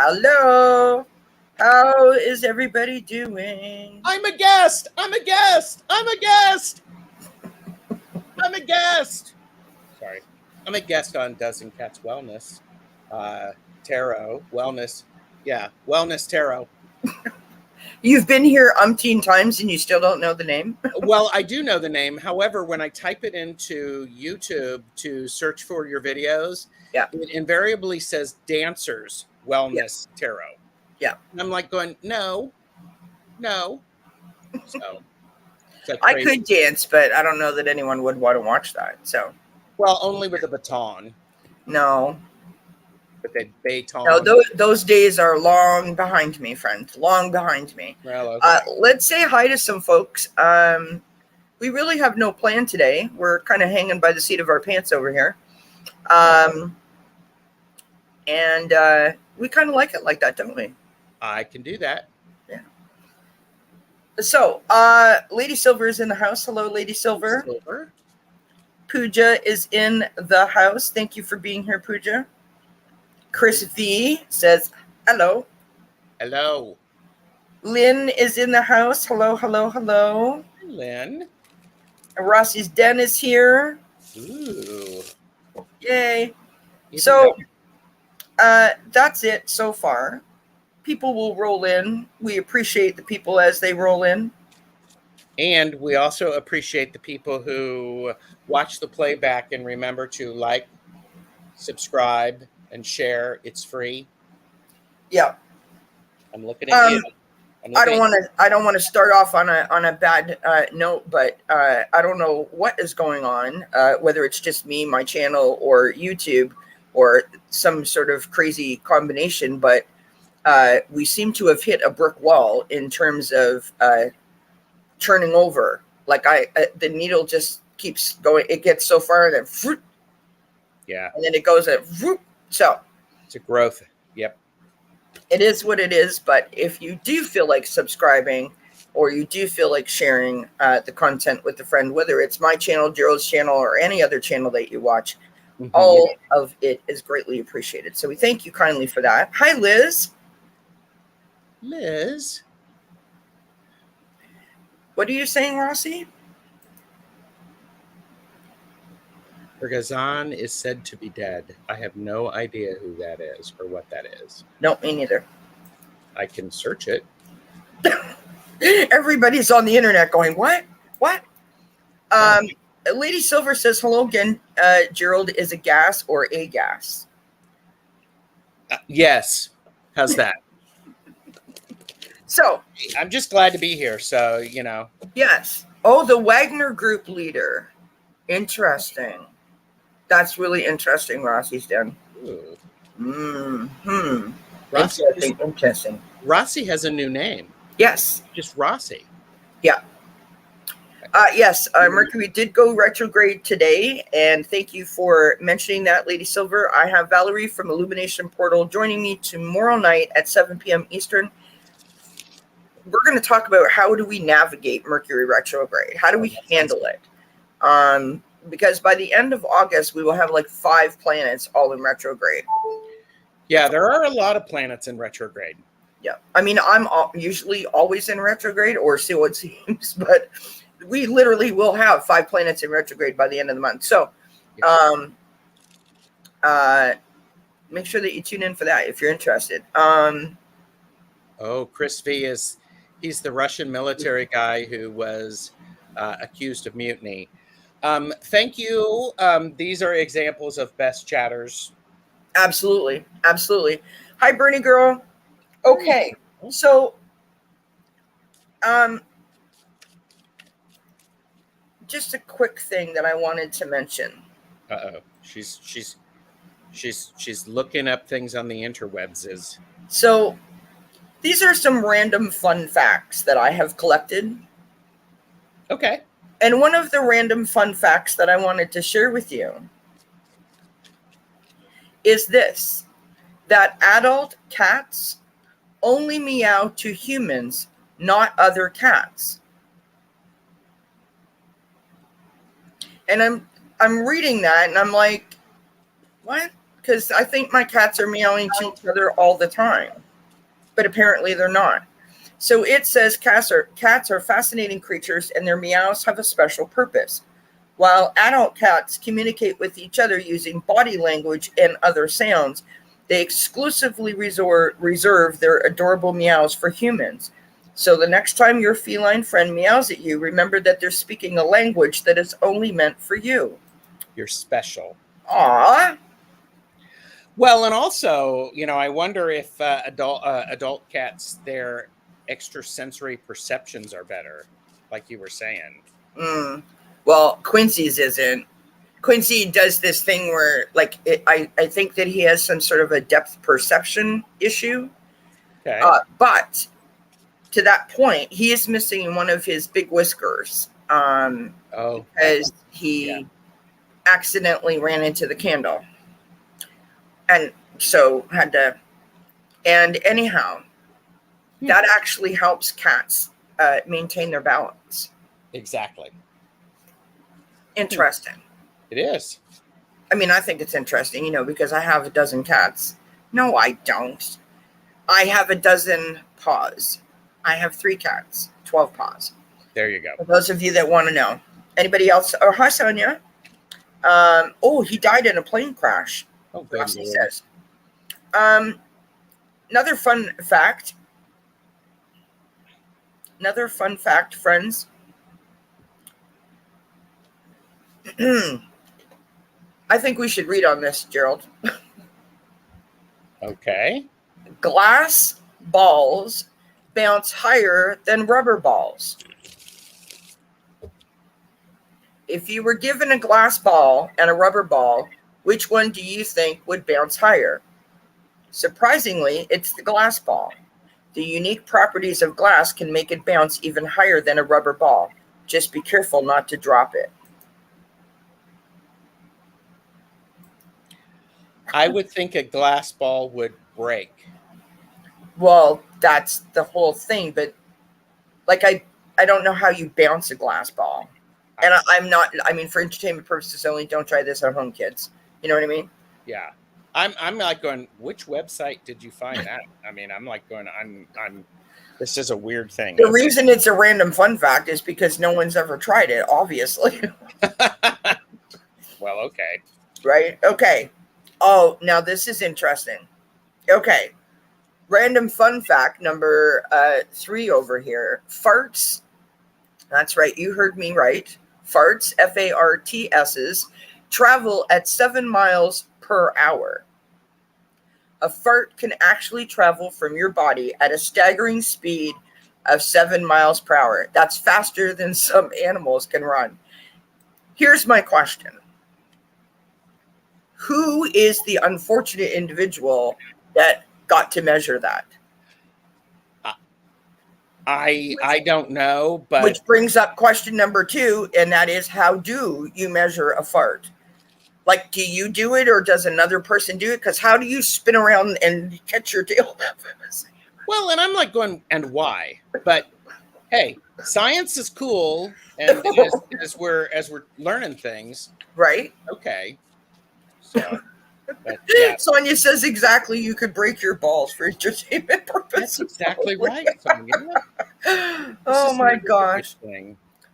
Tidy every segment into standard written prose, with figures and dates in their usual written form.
Hello. How is everybody doing? I'm a guest. Sorry. I'm a guest on Dozen Cats Wellness. Tarot. Wellness. Yeah. Wellness Tarot. You've been here umpteen times and you still don't know the name? Well, I do know the name. However, when I type it into YouTube to search for your videos, Yeah. it invariably says Dancers Wellness Tarot. Yeah. And I'm like going, no. So I could dance, but I don't know that anyone would want to watch that. So, well, only with a baton. No. With a baton. No, those days are long behind me, friend. Long behind me. Well, okay. Let's say hi to some folks. We really have no plan today. We're kind of hanging by the seat of our pants over here. And we kind of like it like that, don't we? I can do that. Yeah. So, Lady Silver is in the house. Hello, Lady Silver. Pooja is in the house. Thank you for being here, Pooja. Chris V says hello. Hello. Lynn is in the house. Hello. Hi, Lynn. Rossi's Den is here. Ooh. Yay. So, that's it so far. People will roll in. We appreciate the people as they roll in. And we also appreciate the people who watch the playback and remember to like, subscribe, and share. It's free. Yeah. I'm looking at you. I don't want to start off on a bad note, but I don't know what is going on, whether it's just me, my channel, or YouTube, or some sort of crazy combination, but we seem to have hit a brick wall in terms of turning over. Like the needle just keeps going. It gets so far and then fruit. Yeah. And then it goes at fruit. So it's a growth. Yep. It is what it is. But if you do feel like subscribing or you do feel like sharing the content with a friend, whether it's my channel, Gerald's channel, or any other channel that you watch, all of it is greatly appreciated. So we thank you kindly for that. Hi, Liz. Liz. What are you saying, Rossi? Ergazan is said to be dead. I have no idea who that is or what that is. No, me neither. I can search it. Everybody's on the internet going, what? Lady Silver says, hello again. Gerald is a gas or a gas? Yes. How's that? So I'm just glad to be here. So, you know. Yes. Oh, the Wagner Group leader. Interesting. That's really interesting, Rossi's Den. Interesting. Rossi has a new name. Yes. Just Rossi. Yeah. Yes, Mercury did go retrograde today, and thank you for mentioning that, Lady Silver. I have Valerie from Illumination Portal joining me tomorrow night at 7 p.m. Eastern. We're going to talk about how do we navigate Mercury retrograde? How do we handle it? Because by the end of August, we will have like 5 planets all in retrograde. Yeah, there are a lot of planets in retrograde. Yeah. I mean, I'm usually always in retrograde, or so it seems, but we literally will have 5 planets in retrograde by the end of the month. So make sure that you tune in for that if you're interested. Chris V he's the Russian military guy who was accused of mutiny. Thank you. These are examples of best chatters. Absolutely. Hi, Bernie girl. Okay. So, just a quick thing that I wanted to mention. She's looking up things on the interwebs. So, these are some random fun facts that I have collected. Okay. And one of the random fun facts that I wanted to share with you is this, that adult cats only meow to humans, not other cats. And I'm reading that and I'm like, what? because I think my cats are meowing to each other all the time, but apparently they're not. So it says cats are fascinating creatures and their meows have a special purpose. While adult cats communicate with each other using body language and other sounds, they exclusively reserve their adorable meows for humans. So the next time your feline friend meows at you, remember that they're speaking a language that is only meant for you. You're special. Aww. Well, and also, I wonder if adult cats, their extrasensory perceptions are better, like you were saying. Well, Quincy's isn't. Quincy does this thing where, like, I think that he has some sort of a depth perception issue. Okay. But to that point, he is missing one of his big whiskers. Because he accidentally ran into the candle. And so had to. And anyhow, that actually helps cats maintain their balance. Exactly. Interesting. It is. I mean, I think it's interesting, because I have a dozen cats. No, I don't. I have a dozen paws. I have 3 cats, 12 paws. There you go. For those of you that want to know. Anybody else? Oh, hi, Sonia. He died in a plane crash. Oh, good. Rossi says. Another fun fact, friends. I think we should read on this, Gerald. Okay. Glass balls bounce higher than rubber balls. If you were given a glass ball and a rubber ball, which one do you think would bounce higher? Surprisingly, it's the glass ball. The unique properties of glass can make it bounce even higher than a rubber ball. Just be careful not to drop it. I would think a glass ball would break. Well, that's the whole thing, but I don't know how you bounce a glass ball. And I'm not, for entertainment purposes only, don't try this at home, kids. You know what I mean? Yeah. I'm like going, which website did you find that? I'm like going, this is a weird thing. The reason it's a random fun fact is because no one's ever tried it, obviously. Well, okay. Right? Okay. Oh, now this is interesting. Okay. Random fun fact number 3 over here. Farts. That's right. You heard me right. Farts, FARTSs, travel at 7 miles per hour. A fart can actually travel from your body at a staggering speed of 7 miles per hour. That's faster than some animals can run. Here's my question. Who is the unfortunate individual that got to measure that? I don't know, but which brings up question number 2, and that is, how do you measure a fart? Like, do you do it or does another person do it? Because how do you spin around and catch your tail? Well, and I'm like going, and why? But hey, science is cool, and as we're learning things, right? Okay. So, but, yeah. Sonia says exactly. You could break your balls for entertainment purposes. That's exactly right, Sonia. Oh my gosh!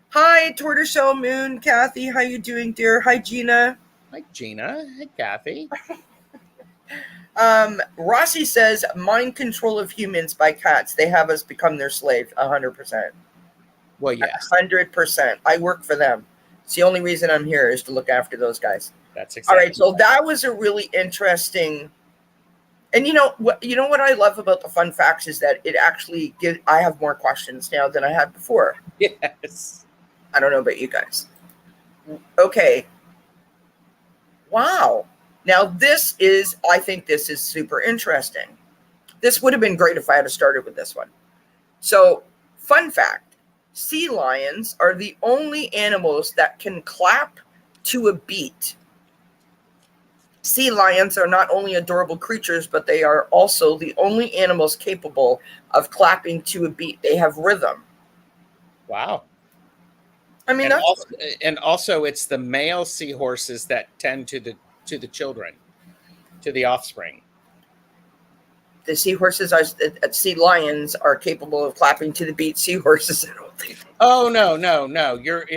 Hi, Tortoiseshell Moon, Kathy. How you doing, dear? Hi, Gina. Hi, Gina. Hi, Kathy. Rossi says, mind control of humans by cats. They have us become their slave. 100%. Well, yes. 100%. I work for them. It's the only reason I'm here is to look after those guys. That's exactly. All right. So that was a really interesting. And you know what I love about the fun facts is that it actually I have more questions now than I had before. Yes. I don't know about you guys. Okay. Wow. Now I think this is super interesting. This would have been great if I had started with this one. So, fun fact, sea lions are the only animals that can clap to a beat. Sea lions are not only adorable creatures, but they are also the only animals capable of clapping to a beat. They have rhythm. Wow. I mean, and also it's the male seahorses that tend to the children. to the offspring. The seahorses are sea lions are capable of clapping to the beat. Seahorses, I don't think. Oh no,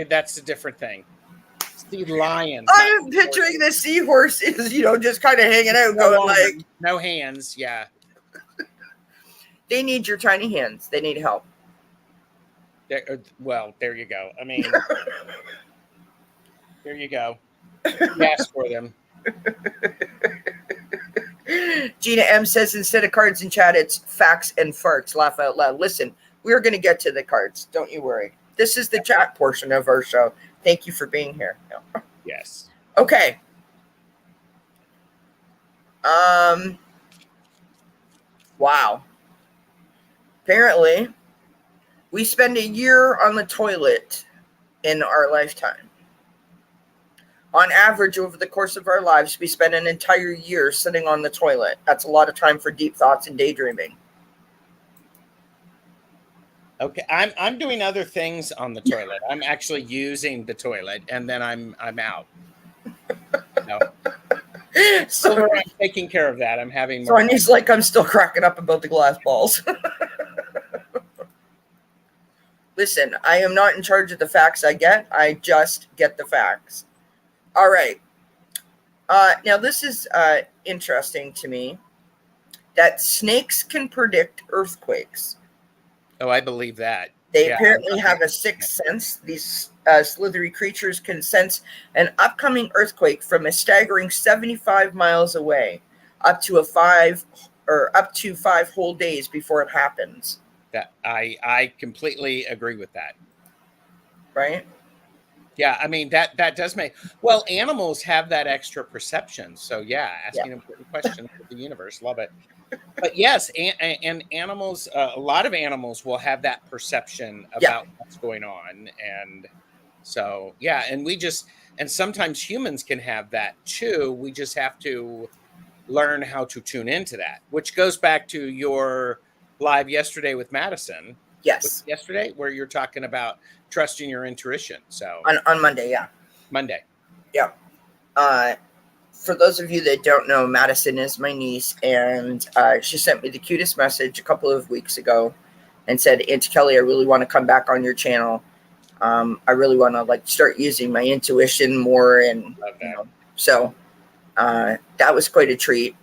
that's a different thing. Sea lions. I'm picturing the seahorse is, just kind of hanging out, no going arms, like, no hands. Yeah. they need your tiny hands. They need help. There you go. I mean, there you go. You asked for them. Gina M says instead of cards in chat, it's facts and farts. Laugh out loud. Listen, we're going to get to the cards. Don't you worry. This is the chat portion of our show. Thank you for being here. No. Yes. Okay. Wow. Apparently, we spend a year on the toilet in our lifetime. On average, over the course of our lives, we spend an entire year sitting on the toilet. That's a lot of time for deep thoughts and daydreaming. Okay, I'm doing other things on the toilet. I'm actually using the toilet, and then I'm out. No. So I'm taking care of that. I'm having more. Sonya's like, I'm still cracking up about the glass balls. Listen, I am not in charge of the facts I get. I just get the facts. All right. Now, this is interesting to me, that snakes can predict earthquakes. Oh, I believe that. They apparently have a sixth sense. These slithery creatures can sense an upcoming earthquake from a staggering 75 miles away, up to 5 whole days before it happens. That I completely agree with that. Right? Yeah, I mean that does make animals have that extra perception. So yeah, asking important questions of the universe, love it. But yes, and animals, a lot of animals will have that perception about what's going on, and so yeah, and sometimes humans can have that too. We just have to learn how to tune into that, which goes back to your live yesterday with Madison. Yes. Yesterday, where you're talking about trusting your intuition. So on Monday, yeah. Monday. Yeah. For those of you that don't know, Madison is my niece, and she sent me the cutest message a couple of weeks ago and said, Auntie Kelly, I really want to come back on your channel. I really want to start using my intuition more. And so that was quite a treat.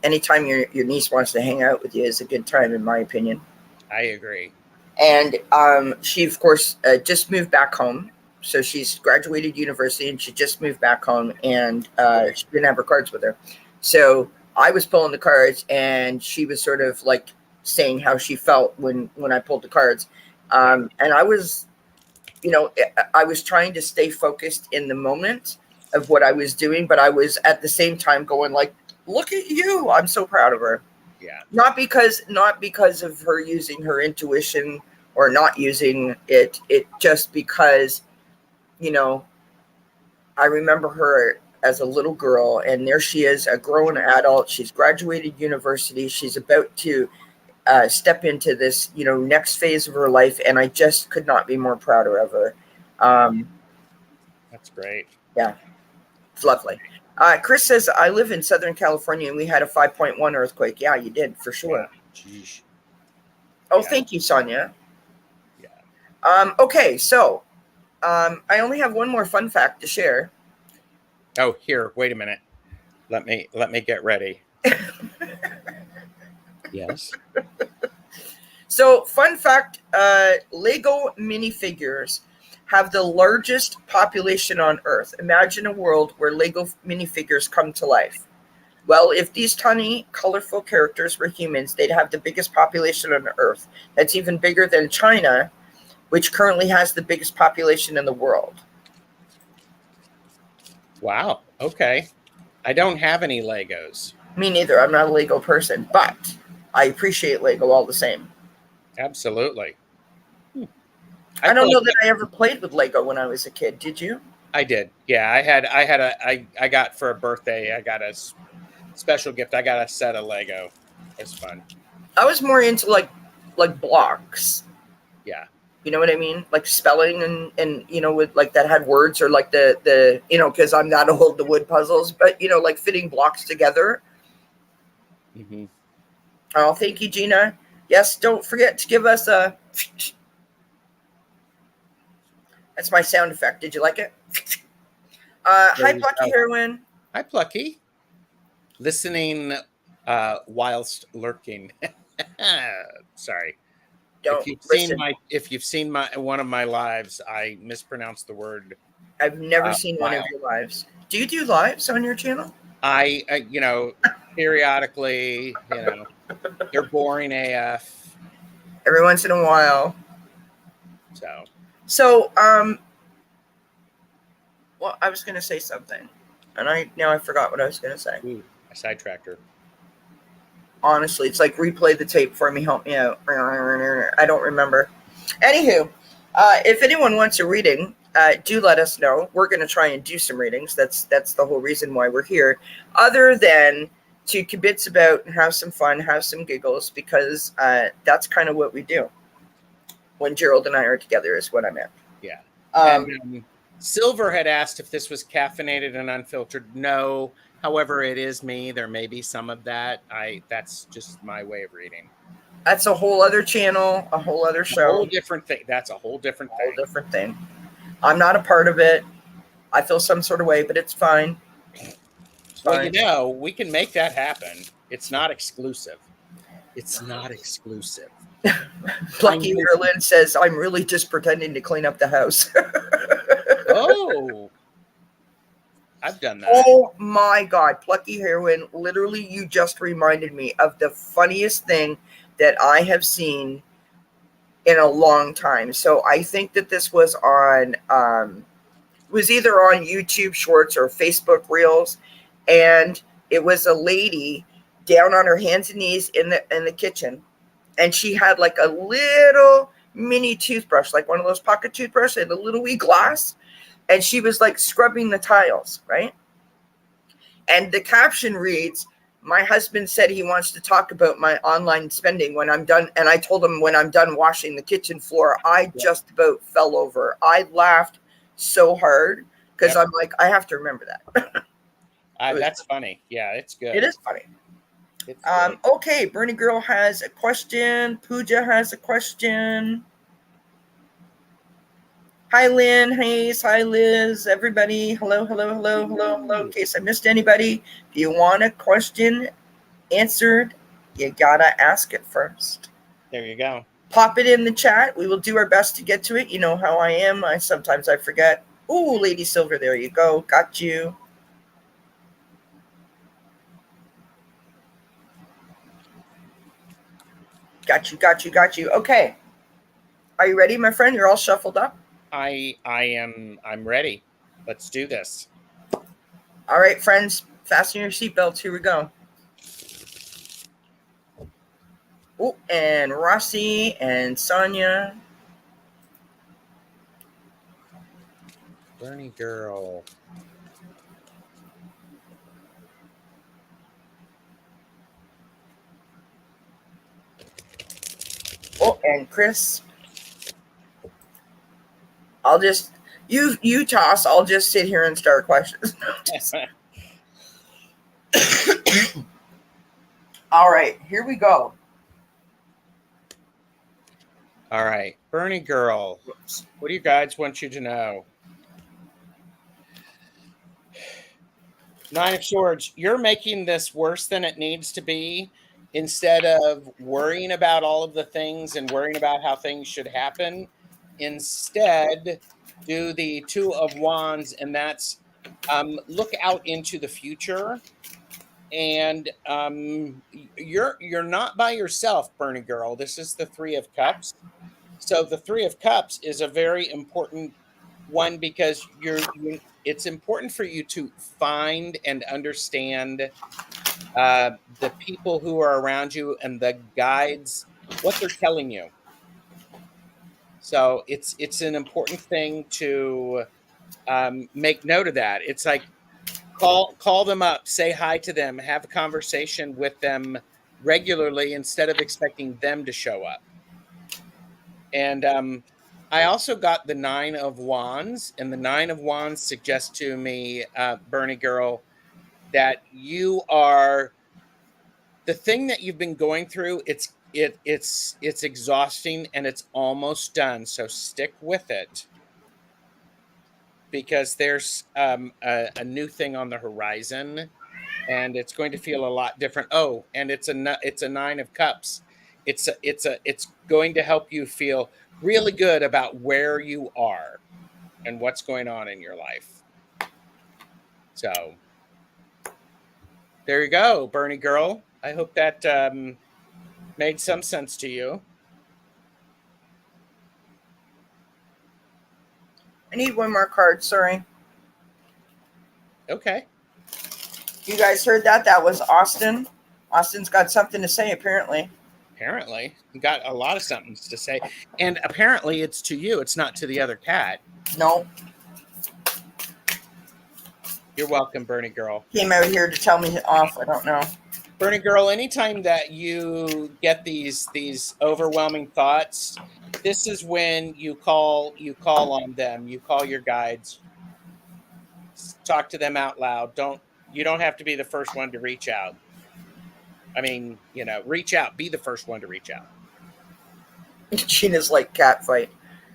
Anytime your niece wants to hang out with you is a good time, in my opinion. I agree. And she, of course, just moved back home. So she's graduated university and she just moved back home, and she didn't have her cards with her. So I was pulling the cards, and she was sort of saying how she felt when I pulled the cards. And I was, I was trying to stay focused in the moment of what I was doing, but I was at the same time going look at you. I'm so proud of her. Yeah. Not because of her using her intuition or not using it. It just because, I remember her as a little girl, and there she is, a grown adult. She's graduated university. She's about to step into this, next phase of her life. And I just could not be more prouder of her. That's great. Yeah. It's lovely. Chris says, I live in Southern California and we had a 5.1 earthquake. Yeah, you did, for sure. Yeah. Oh, thank you, Sonia. Yeah. Okay, so I only have one more fun fact to share. Oh, here, wait a minute. Let me get ready. Yes. So, fun fact, Lego minifigures have the largest population on Earth. Imagine a world where Lego minifigures come to life. Well, if these tiny, colorful characters were humans, they'd have the biggest population on Earth. That's even bigger than China, which currently has the biggest population in the world. Wow. Okay. I don't have any Legos. Me neither. I'm not a Lego person, but I appreciate Lego all the same. Absolutely. I don't know that I ever played with Lego when I was a kid. Did you? I did. Yeah, I got for a birthday, I got a special gift. I got a set of Lego. It's fun. I was more into like blocks. Yeah. You know what I mean? Like spelling and with like that had words, or like the because I'm not old, the wood puzzles, but like fitting blocks together. Mm-hmm. Oh, thank you, Gina. Yes, don't forget to give us a. That's my sound effect. Did you like it? Hi, Plucky Heroine. Hi, Plucky. Listening whilst lurking. Sorry. Don't If you've seen my one of my lives, I mispronounced the word. I've never seen one of your lives. Do you do lives on your channel? I periodically, they're boring AF. Every once in a while. So, well, I was going to say something, and I forgot what I was going to say. Ooh, I sidetracked her. Honestly, it's like replay the tape for me, help me out. I don't remember. Anywho, if anyone wants a reading, do let us know. We're going to try and do some readings. That's the whole reason why we're here. Other than to kibitz about and have some fun, have some giggles, because that's kind of what we do when Gerald and I are together, is what I meant. Yeah. And Silver had asked if this was caffeinated and unfiltered. No. However, it is me. There may be some of that. That's just my way of reading. That's a whole other channel, a whole other show. A whole different thing. That's a whole different thing. Whole different thing. I'm not a part of it. I feel some sort of way, but it's fine. Well, we can make that happen. It's not exclusive. It's not exclusive. Plucky Gerald says, I'm really just pretending to clean up the house. Oh. I've done that. Oh my God, Plucky Heroine, literally you just reminded me of the funniest thing that I have seen in a long time. So I think that this was on, was either on YouTube Shorts or Facebook Reels, and it was a lady down on her hands and knees in the kitchen, and she had like a little mini toothbrush, like one of those pocket toothbrushes, and a little wee glass. And she was like scrubbing the tiles, right? And the caption reads, my husband said he wants to talk about my online spending when I'm done. And I told him when I'm done washing the kitchen floor, I just about fell over. I laughed so hard because I'm like, I have to remember that. That's funny. Yeah, it's good. It is funny. Okay, Bernie Girl has a question. Pooja has a question. Hi, Lynn Hayes. Hi, Liz. Everybody. Hello. In case I missed anybody, if you want a question answered, you gotta ask it first. There you go. Pop it in the chat. We will do our best to get to it. You know how I am. Sometimes I forget. Ooh, Lady Silver. There you go. Got you. Got you. Okay. Are you ready, my friend? You're all shuffled up. I'm ready. Let's do this. All right, friends, fasten your seatbelts. Here we go. Oh, and Rossi and Sonia. Bernie Girl. Oh, and Chris. I'll just you toss. I'll just sit here and start questions. All right, here we go. All right, Bernie Girl. What do you guys want you to know? Nine of Swords. You're making this worse than it needs to be. Instead of worrying about all of the things and worrying about how things should happen, instead do the Two of Wands, and that's look out into the future. And you're not by yourself, Bernie Girl. This is the Three of Cups. So the Three of Cups is a very important one because it's important for you to find and understand the people who are around you and the guides, what they're telling you. So it's an important thing to make note of that. It's like call them up, say hi to them, have a conversation with them regularly instead of expecting them to show up. And I also got the 9 of Wands, and the 9 of Wands suggests to me, Bernie girl, that you are the thing that you've been going through. It's exhausting and it's almost done. So stick with it, because there's a new thing on the horizon, and it's going to feel a lot different. Oh, and it's a 9 of Cups. It's going to help you feel really good about where you are and what's going on in your life. So there you go, Bernie girl. I hope that made some sense to you. I need one more card. Sorry. Okay. You guys heard that? That was Austin. Austin's got something to say, apparently. Apparently, you got a lot of something to say, and apparently it's to you. It's not to the other cat. No. You're welcome, Bernie girl. Came out here to tell me off. I don't know. Bernie girl, anytime that you get these overwhelming thoughts, this is when you call on them. You call your guides. Talk to them out loud. You don't have to be the first one to reach out. I mean, reach out. Be the first one to reach out. Gina's like cat fight.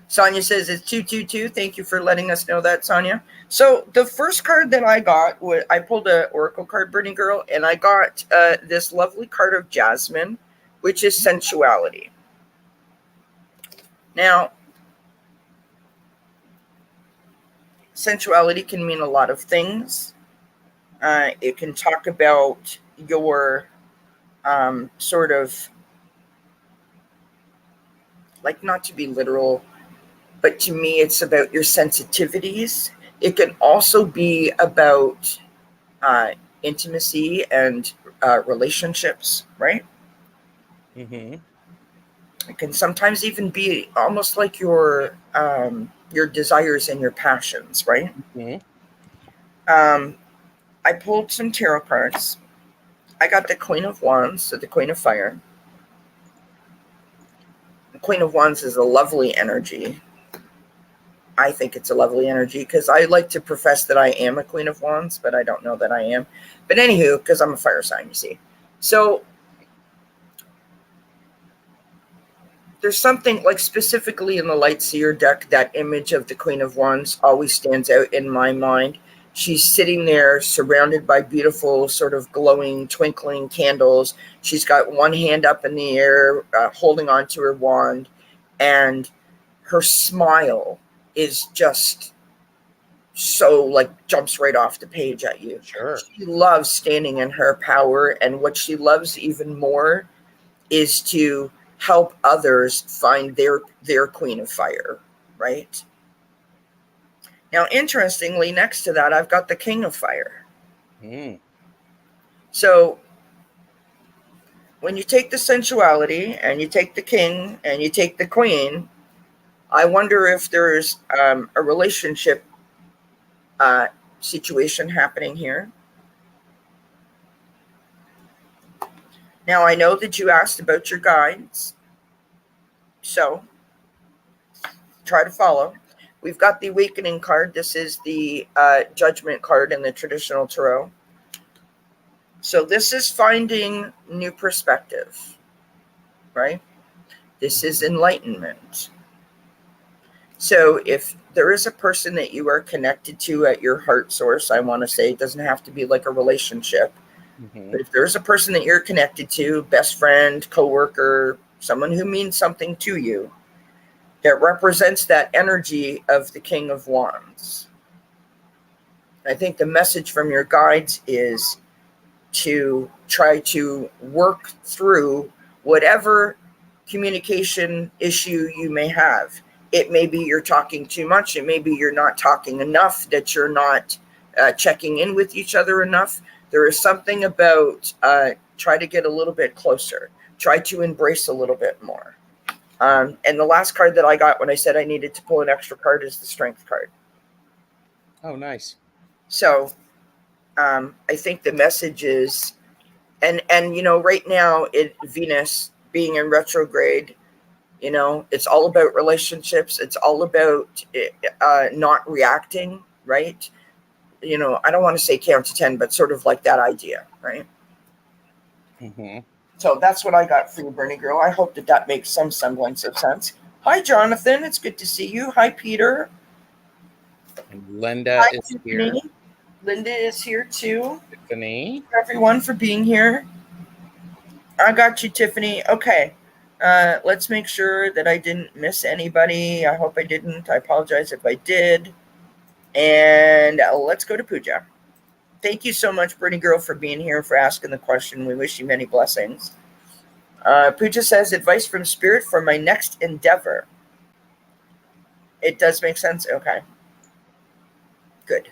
Sonia says it's 222. Thank you for letting us know that, Sonia. So the first card that I got, I pulled an oracle card, Bernie girl, and I got this lovely card of Jasmine, which is sensuality. Now, sensuality can mean a lot of things. It can talk about your sort of, like, not to be literal, but to me, it's about your sensitivities. It can also be about intimacy and relationships, right? Mm-hmm. It can sometimes even be almost like your desires and your passions, right? Mm-hmm. I pulled some tarot cards. I got the Queen of Wands, so the Queen of Fire. The Queen of Wands is a lovely energy. I think it's a lovely energy because I like to profess that I am a Queen of Wands, but I don't know that I am. But anywho, because I'm a fire sign, you see. So there's something like specifically in the Light Seer deck, that image of the Queen of Wands always stands out in my mind. She's sitting there surrounded by beautiful sort of glowing, twinkling candles. She's got one hand up in the air, holding onto her wand, and her smile is just so, like, jumps right off the page at you. Sure. She loves standing in her power, and what she loves even more is to help others find their Queen of Fire, right? Now, interestingly, next to that, I've got the King of Fire. Mm. So when you take the sensuality and you take the king and you take the queen, I wonder if there's a relationship situation happening here. Now, I know that you asked about your guides, so try to follow. We've got the Awakening card. This is the Judgment card in the traditional tarot. So this is finding new perspective, right? This is enlightenment. So if there is a person that you are connected to at your heart source, I want to say, it doesn't have to be like a relationship, Mm-hmm. but if there's a person that you're connected to, best friend, coworker, someone who means something to you, that represents that energy of the King of Wands, I think the message from your guides is to try to work through whatever communication issue you may have. It may be you're talking too much. It may be you're not talking enough, that you're not checking in with each other enough. There is something about try to get a little bit closer. Try to embrace a little bit more. And the last card that I got when I said I needed to pull an extra card is the Strength card. Oh, nice. So I think the message is, and right now, Venus being in retrograde, You know, it's all about relationships. It's all about not reacting, right? You know, I don't want to say count to 10, but sort of like that idea, right? Mm-hmm. So that's what I got for you, Bernie Girl. I hope that that makes some semblance of sense. Hi, Jonathan. It's good to see you. Hi, Peter. And Linda Hi, is here. Tiffany. Linda is here too. Tiffany. Everyone for being here. I got you, Tiffany. Okay. Let's make sure that I didn't miss anybody. I hope I didn't. I apologize if I did. And let's go to Pooja. Thank you so much, Bernie Girl, for being here, for asking the question. We wish you many blessings. Pooja says, advice from Spirit for my next endeavor. It does make sense? Okay. Good.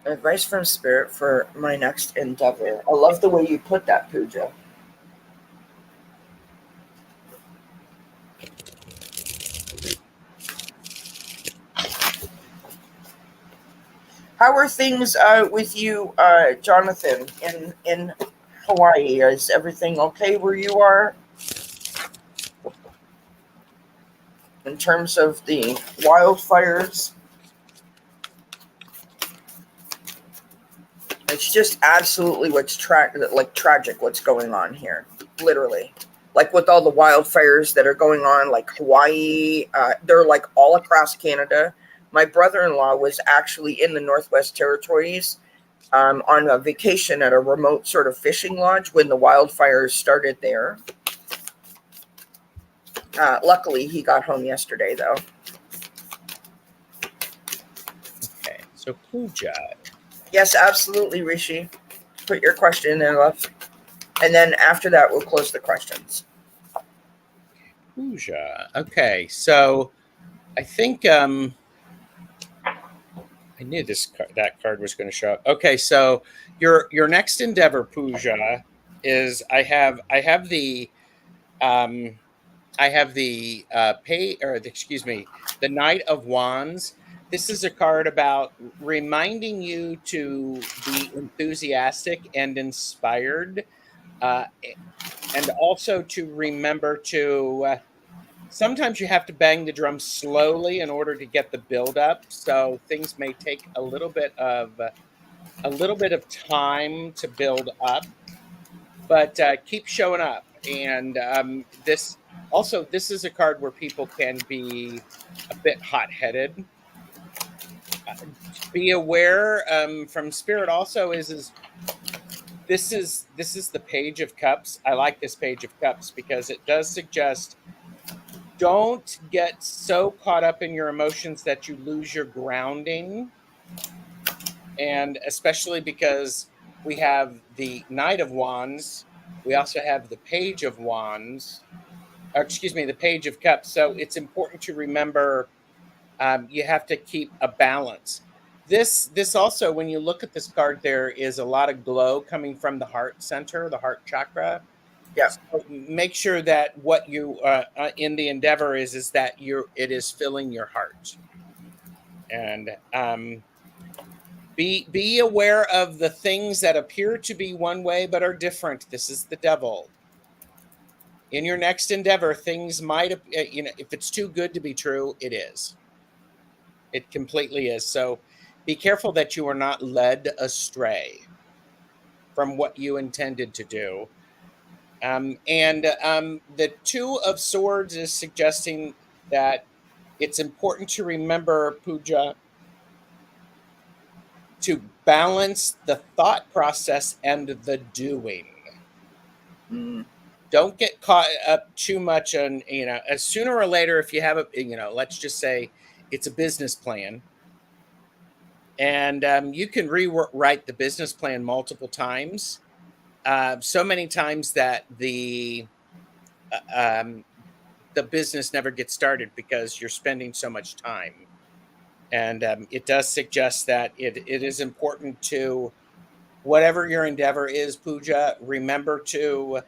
Advice from Spirit for my next endeavor. I love the way you put that, Pooja. How are things with you, Jonathan, in Hawaii? Is everything okay where you are? In terms of the wildfires? It's just absolutely what's tragic what's going on here, literally. Like with all the wildfires that are going on, like Hawaii, they're like all across Canada. My brother-in-law was actually in the Northwest Territories on a vacation at a remote sort of fishing lodge when the wildfires started there. Luckily, he got home yesterday, though. Okay, so Pooja. Yes, absolutely, Rishi. Put your question in there, love. And then after that, we'll close the questions. Pooja. Okay, so I think I knew that card was going to show up. Okay, so your next endeavor, Pooja, is I have the the Knight of Wands. This is a card about reminding you to be enthusiastic and inspired, uh, and also to remember to. Sometimes you have to bang the drum slowly in order to get the build up. So things may take a little bit of time to build up, but keep showing up. And this is a card where people can be a bit hot headed. Be aware from Spirit also is this is the Page of Cups. I like this Page of Cups because it does suggest don't get so caught up in your emotions that you lose your grounding. And especially because we have the Knight of Wands, we also have the Page of Wands, or excuse me, the Page of Cups. So it's important to remember you have to keep a balance. This also, when you look at this card, there is a lot of glow coming from the heart center, the heart chakra. Yeah. So make sure that what you in the endeavor is that it is filling your heart, and be aware of the things that appear to be one way but are different. This is the devil. In your next endeavor, things might if it's too good to be true, it is. It completely is. So be careful that you are not led astray from what you intended to do. The Two of Swords is suggesting that it's important to remember, Pooja, to balance the thought process and the doing. Mm. Don't get caught up too much on, sooner or later, if you have let's just say it's a business plan, and you can rewrite the business plan multiple times, so many times that the business never gets started because you're spending so much time. And it does suggest that it is important to, whatever your endeavor is, Pooja, remember to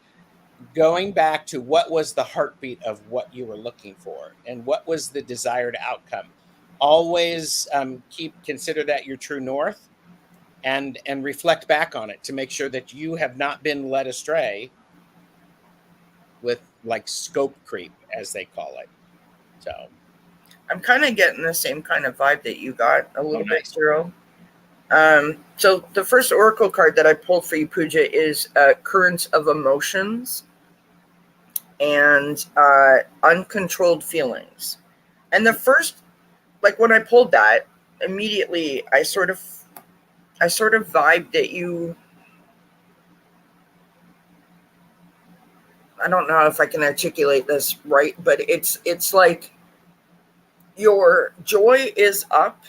going back to what was the heartbeat of what you were looking for and what was the desired outcome. Always consider that your true north, and reflect back on it to make sure that you have not been led astray like scope creep, as they call it. So I'm kind of getting the same kind of vibe that you got a little bit, nice. Gerald. So the first oracle card that I pulled for you, Pooja, is Currents of Emotions and Uncontrolled Feelings. And the first, like when I pulled that, immediately I sort of vibed that you, I don't know if I can articulate this right, but it's like your joy is up,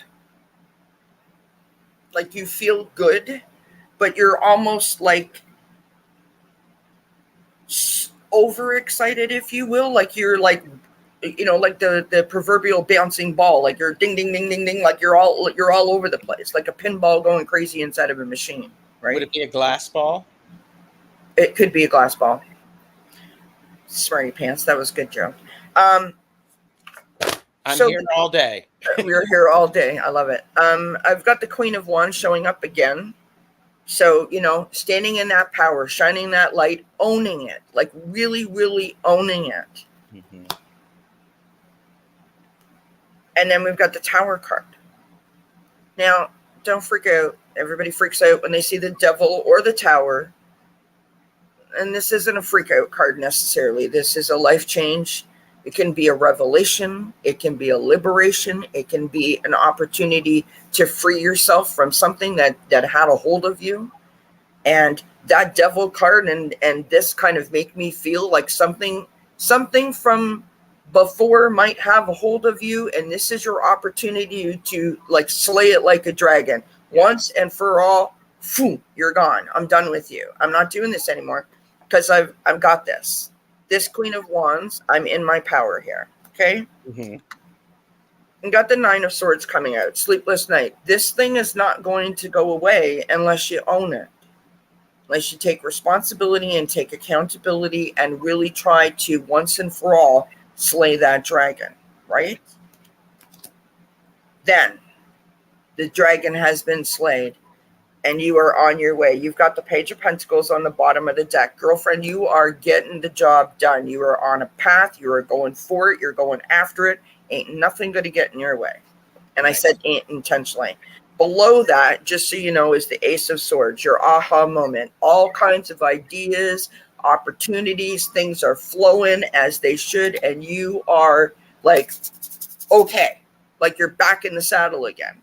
like you feel good, but you're almost like overexcited, if you will, like you're like, you know, like the proverbial bouncing ball, like you're ding ding ding ding ding, like you're all over the place, like a pinball going crazy inside of a machine, right? Would it be a glass ball? It could be a glass ball. Smarty pants, that was good, Joe. I'm So here all day. we're here all day. I love it. I've got the Queen of Wands showing up again. So, you know, standing in that power, shining that light, owning it, like really, really owning it. Mm-hmm. And then we've got the Tower card. Now, don't freak out. Everybody freaks out when they see the Devil or the Tower. And this isn't a freak out card necessarily. This is a life change. It can be a revelation. It can be a liberation. It can be an opportunity to free yourself from something that had a hold of you. And that Devil card and this kind of make me feel like something from before might have a hold of you, and this is your opportunity to like slay it like a dragon once and for all. Phew, you're gone. I'm done with you. I'm not doing this anymore because I've got this Queen of Wands. I'm in my power here. Okay. Mm-hmm. And got the Nine of Swords coming out. Sleepless night. This thing is not going to go away unless you own it. Unless you take responsibility and take accountability and really try to once and for all slay that dragon, right? Then the dragon has been slayed and you are on your way. You've got the Page of Pentacles on the bottom of the deck. Girlfriend, you are getting the job done. You are on a path. You are going for it. You're going after it. Ain't nothing going to get in your way. And I said ain't intentionally. Below that, just so you know, is the Ace of Swords, your aha moment. All kinds of ideas, opportunities, things are flowing as they should, and you are like, okay, like you're back in the saddle again.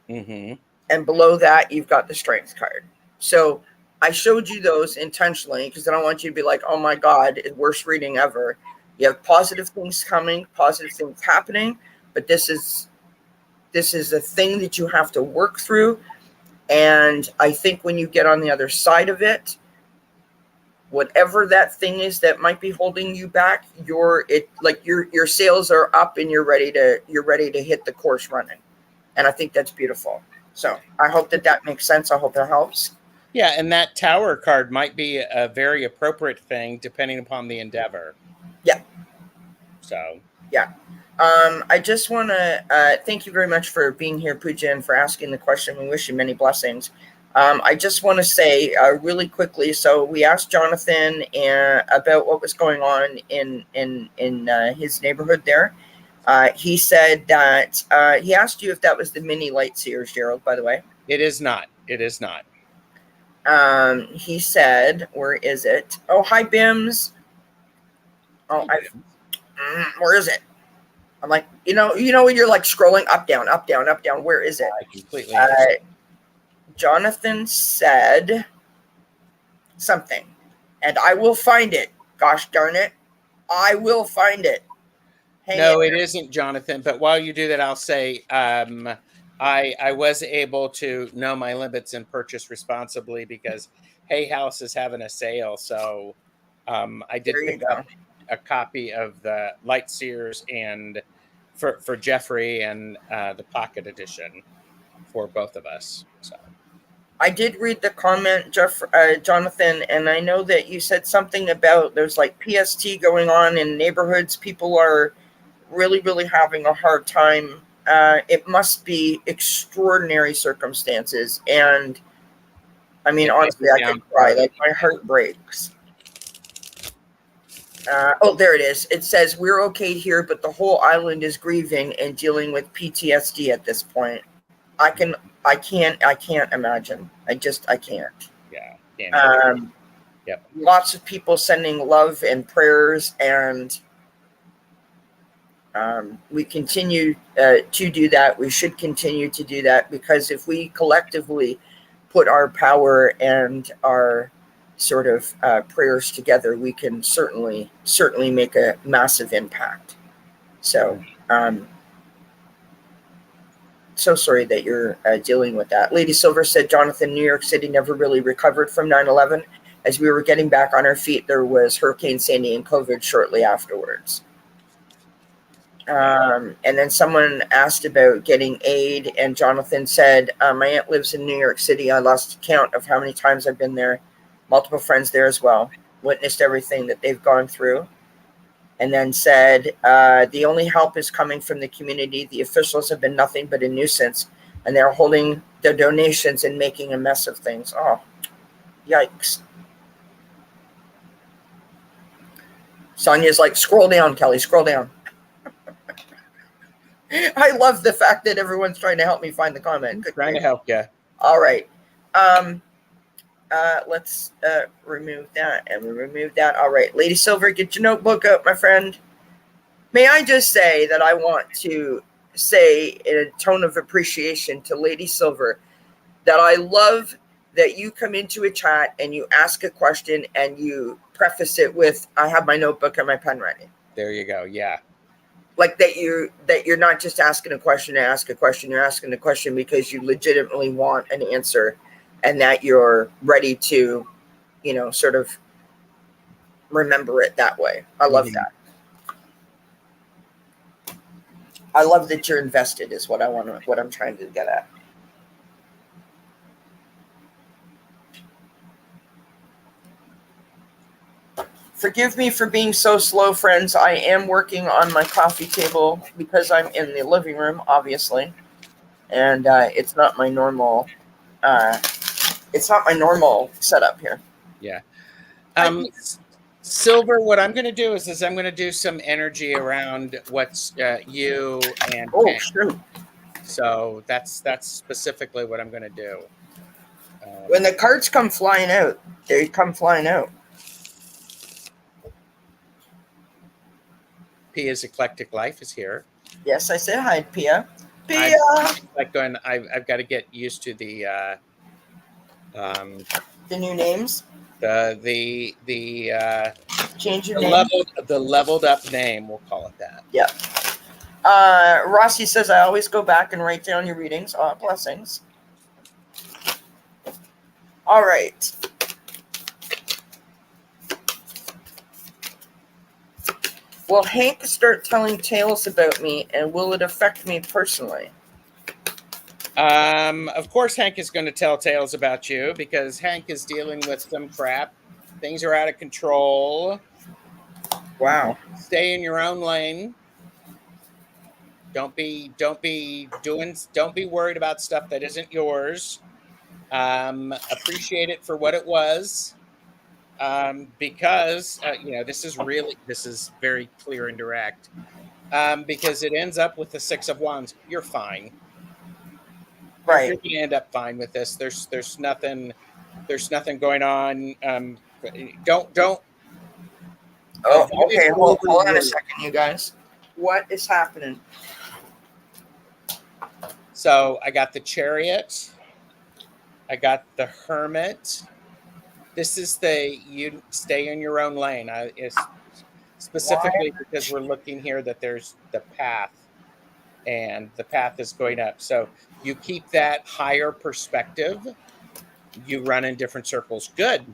Mm-hmm. And below that, you've got the Strength card. So I showed you those intentionally because I don't want you to be like, oh my God, worst reading ever. You have positive things coming, positive things happening, but this is a thing that you have to work through. And I think when you get on the other side of it, whatever that thing is that might be holding you back, your sails are up and you're ready to hit the course running. And I think that's beautiful. So I hope that makes sense. I hope that helps. Yeah, and that Tower card might be a very appropriate thing depending upon the endeavor. Yeah. So. Yeah. I just want to thank you very much for being here, Pooja, and for asking the question. We wish you many blessings. I just want to say really quickly. So we asked Jonathan about what was going on in his neighborhood there. He said that he asked you if that was the mini light seers, Gerald. By the way, It is not. It is not. He said, "Where is it? Oh, hi, Bims. Oh, where is it? I'm like, you know, when you're like scrolling up, down, up, down, up, down. Where is it?" I completely understand. Jonathan said something, and I will find it. Gosh darn it, I will find it. No, it isn't, Jonathan. But while you do that, I'll say I was able to know my limits and purchase responsibly because Hay House is having a sale. So I did pick up a copy of the Light Seers and for Jeffrey and the Pocket Edition for both of us. So I did read the comment, Jonathan, and I know that you said something about there's like PST going on in neighborhoods. People are really, really having a hard time. It must be extraordinary circumstances. And I mean, honestly, I could cry. Like my heart breaks. Oh, there it is. It says we're okay here, but the whole island is grieving and dealing with PTSD at this point. I can't imagine. I can't. Yeah, can't even. Yep. Lots of people sending love and prayers, and we continue to do that. We should continue to do that, because if we collectively put our power and our sort of prayers together, we can certainly make a massive impact. So so sorry that you're dealing with that. Lady Silver said, Jonathan, New York City never really recovered from 9/11. As we were getting back on our feet, there was Hurricane Sandy and COVID shortly afterwards. And then someone asked about getting aid, and Jonathan said, my aunt lives in New York City. I lost count of how many times I've been there. Multiple friends there as well. Witnessed everything that they've gone through. And then said, the only help is coming from the community. The officials have been nothing but a nuisance, and they're holding their donations and making a mess of things. Oh, yikes. Sonia's like, scroll down, Kelly, scroll down. I love the fact that everyone's trying to help me find the comment. Good trying to help you. All right. Let's remove that, and we remove that. All right. Lady Silver, get your notebook out, my friend. May I just say that I want to say in a tone of appreciation to Lady Silver that I love that you come into a chat and you ask a question and you preface it with, I have my notebook and my pen ready. There you go. Yeah. Like that you're not just asking a question to ask a question. You're asking a question because you legitimately want an answer, and that you're ready to, sort of remember it that way. I love that. I love that you're invested is what I'm trying to get at. Forgive me for being so slow, friends. I am working on my coffee table because I'm in the living room, obviously, and it's not my normal. It's not my normal setup here. Yeah. Silver, what I'm going to do is I'm going to do some energy around what's you and Hank. Sure. So that's specifically what I'm going to do. When the cards come flying out, they come flying out. Pia's Eclectic Life is here. Yes, I said hi, Pia. Pia. I've got to get used to the new names. The change your name. The leveled up name, we'll call it that. Yeah. Rossi says, I always go back and write down your readings. Blessings. All right. Will Hank start telling tales about me, and will it affect me personally? Of course, Hank is going to tell tales about you, because Hank is dealing with some crap. Things are out of control. Wow. Stay in your own lane. Don't be worried about stuff that isn't yours. Appreciate it for what it was. Because this is very clear and direct. Because it ends up with the Six of Wands. You're fine. Right. You're gonna end up fine with this. There's nothing going on. Don't. Oh, okay. Hold on a second, you guys. What is happening? So I got the Chariot. I got the Hermit. This is you stay in your own lane. It's specifically because we're looking here that there's the path, and the path is going up. So you keep that higher perspective. You run in different circles. Good.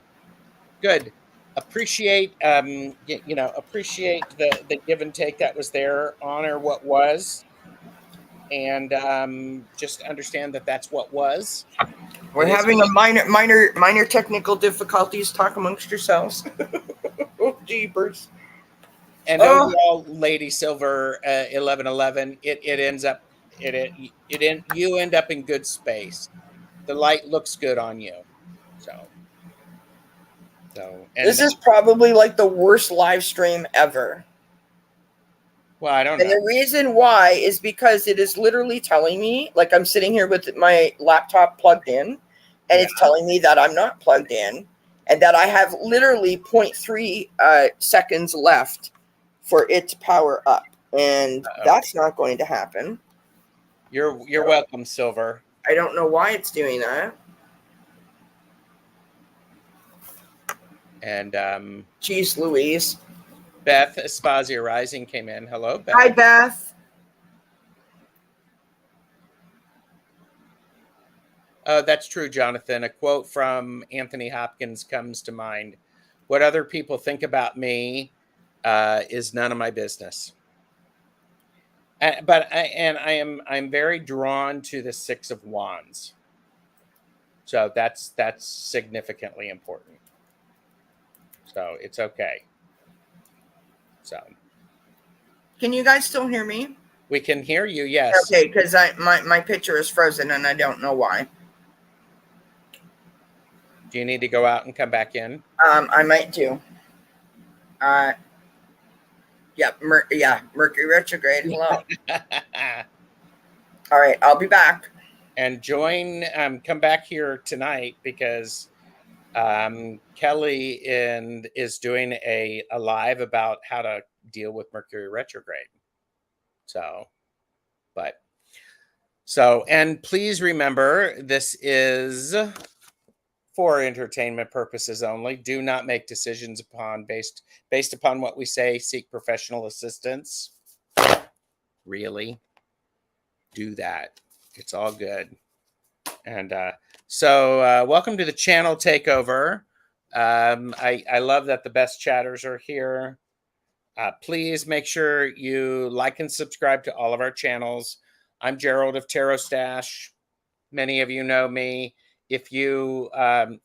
Appreciate appreciate the give and take that was there. Honor what was, and just understand that that's what was. We're having a minor technical difficulties. Talk amongst yourselves. Oh, jeepers. And overall, Lady Silver 1111, it ends up you end up in good space. The light looks good on you. So So this is probably like the worst live stream ever. Well, I don't know. And the reason why is because it is literally telling me, like I'm sitting here with my laptop plugged in, and it's telling me that I'm not plugged in, and that I have literally 0.3 seconds left for it to power up, and that's not going to happen. You're welcome, Silver. I don't know why it's doing that. And Jeez Louise. Beth Espazia Rising came in. Hello, Beth. Hi, Beth. That's true, Jonathan. A quote from Anthony Hopkins comes to mind. What other people think about me is none of my business. I'm very drawn to the Six of Wands. So that's significantly important. So it's okay. So can you guys still hear me? We can hear you, yes. Okay, because my picture is frozen and I don't know why. Do you need to go out and come back in? I might do. Yeah, Mercury retrograde. Hello. All right, I'll be back. And come back here tonight because Kelly is doing a live about how to deal with Mercury retrograde. And please remember, this is for entertainment purposes only. Do not make decisions based upon what we say. Seek professional assistance. Really, do that. It's all good. And so welcome to the channel takeover. I love that the best chatters are here. Please make sure you like and subscribe to all of our channels. I'm Gerald of TarotStache. Many of you know me. If you, I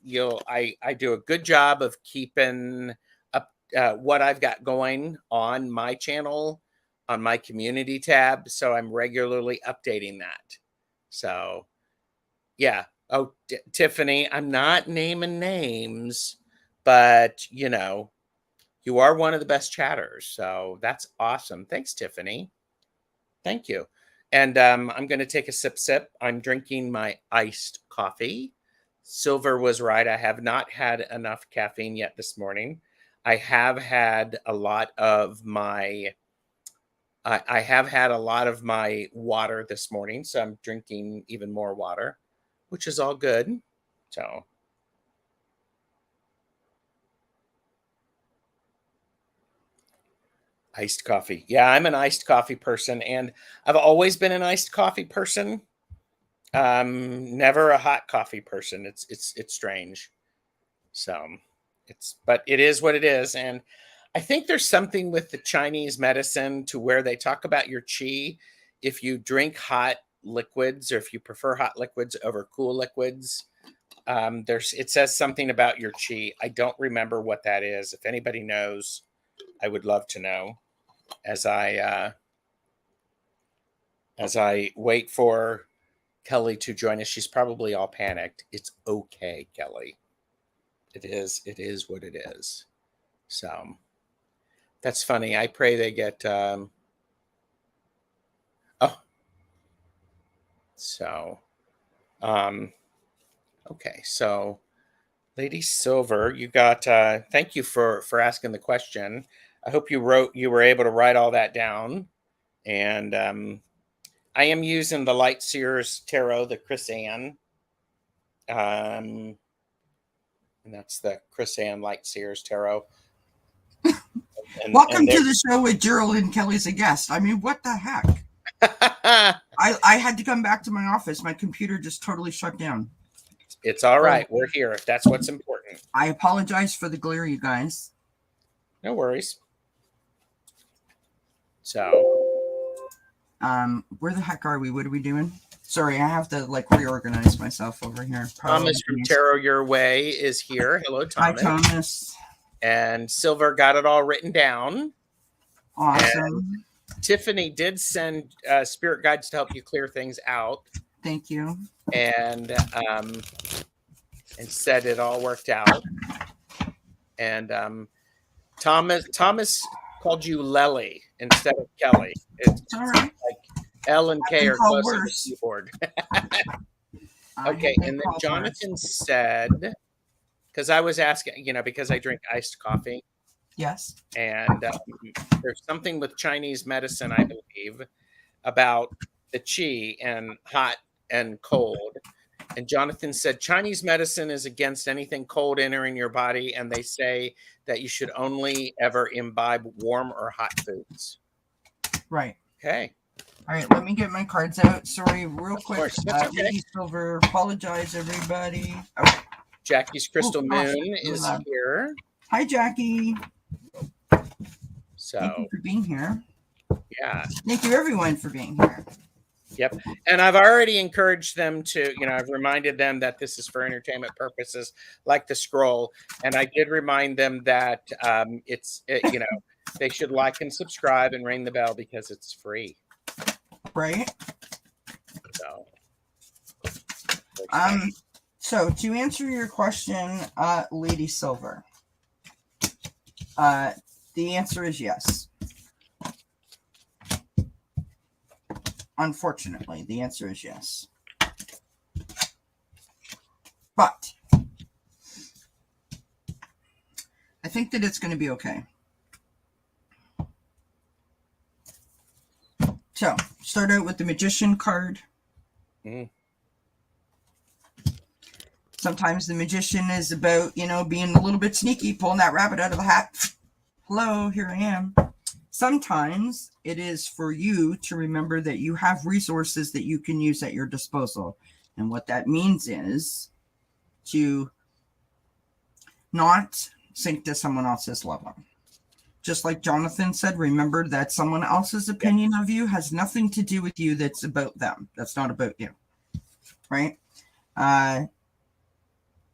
do a good job of keeping up what I've got going on my channel, on my community tab. So I'm regularly updating that. So yeah. Oh, Tiffany, I'm not naming names, but you know, you are one of the best chatters. So that's awesome. Thanks, Tiffany. Thank you. And I'm going to take a sip. I'm drinking my iced coffee. Silver was right. I have not had enough caffeine yet this morning. I have had a lot of my water this morning, so I'm drinking even more water, which is all good. So iced coffee. Yeah, I'm an iced coffee person, and I've always been an iced coffee person. Never a hot coffee person. It's strange. So but it is what it is. And I think there's something with the Chinese medicine to where they talk about your qi. If you drink hot liquids, or if you prefer hot liquids over cool liquids, it says something about your qi. I don't remember what that is. If anybody knows, I would love to know. As I wait for Kelly to join us. She's probably all panicked. It's okay, Kelly. It is what it is. So that's funny. I pray they get okay. So Lady Silver, you got thank you for asking the question. I hope you were able to write all that down. And I am using the Light Seers Tarot, the Chris Ann. And that's the Chris Ann Light Seers Tarot. Welcome to the show with Gerald and Kelly's a guest. I mean, what the heck? I had to come back to my office. My computer just totally shut down. It's all right. We're here if that's what's important. I apologize for the glare, you guys. No worries. So where the heck are we? What are we doing? Sorry, I have to like reorganize myself over here. Thomas from Tarot Your Way is here. Hello, Thomas. Hi, Thomas. And Silver got it all written down. Awesome. And Tiffany did send spirit guides to help you clear things out. Thank you. And said it all worked out. And Thomas called you Lely instead of Kelly. It's all right. like L and K are called close on the worse. keyboard. I Okay, have been and then called Jonathan worse. said, because I was asking, because I drink iced coffee, Yes. and there's something with Chinese medicine, I believe, about the qi and hot and cold. And Jonathan said Chinese medicine is against anything cold entering your body, and they say that you should only ever imbibe warm or hot foods. Right. Okay. All right, let me get my cards out. Sorry, real quick. course, that's okay. Lady Silver, apologize, everybody. Okay. Jackie's Crystal gosh, Moon is here. Hi, Jackie. So, thank you for being here. Yeah. Thank you, everyone, for being here. Yep. And I've already encouraged them to, I've reminded them that this is for entertainment purposes, like the scroll. And I did remind them that they should like and subscribe and ring the bell because it's free. Right. So. So to answer your question, Lady Silver, the answer is yes. Unfortunately, the answer is yes. But I think that it's going to be okay. So, start out with the Magician card. Mm. Sometimes the Magician is about, being a little bit sneaky, pulling that rabbit out of the hat. Hello, here I am. Sometimes it is for you to remember that you have resources that you can use at your disposal. And what that means is to not sink to someone else's level. Just like Jonathan said, remember that someone else's opinion of you has nothing to do with you. That's about them. That's not about you. Right?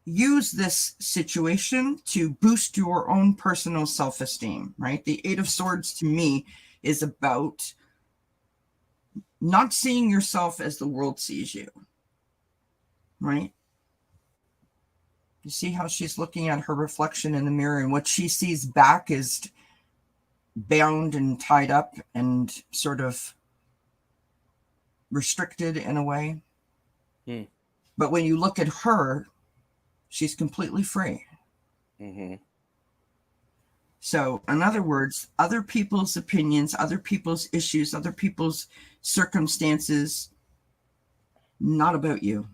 Use this situation to boost your own personal self-esteem, right? The Eight of Swords to me is about not seeing yourself as the world sees you, right? You see how she's looking at her reflection in the mirror, and what she sees back is bound and tied up and sort of restricted in a way. But when you look at her, she's completely free. Mm-hmm. So, in other words, other people's opinions, other people's issues, other people's circumstances, not about you.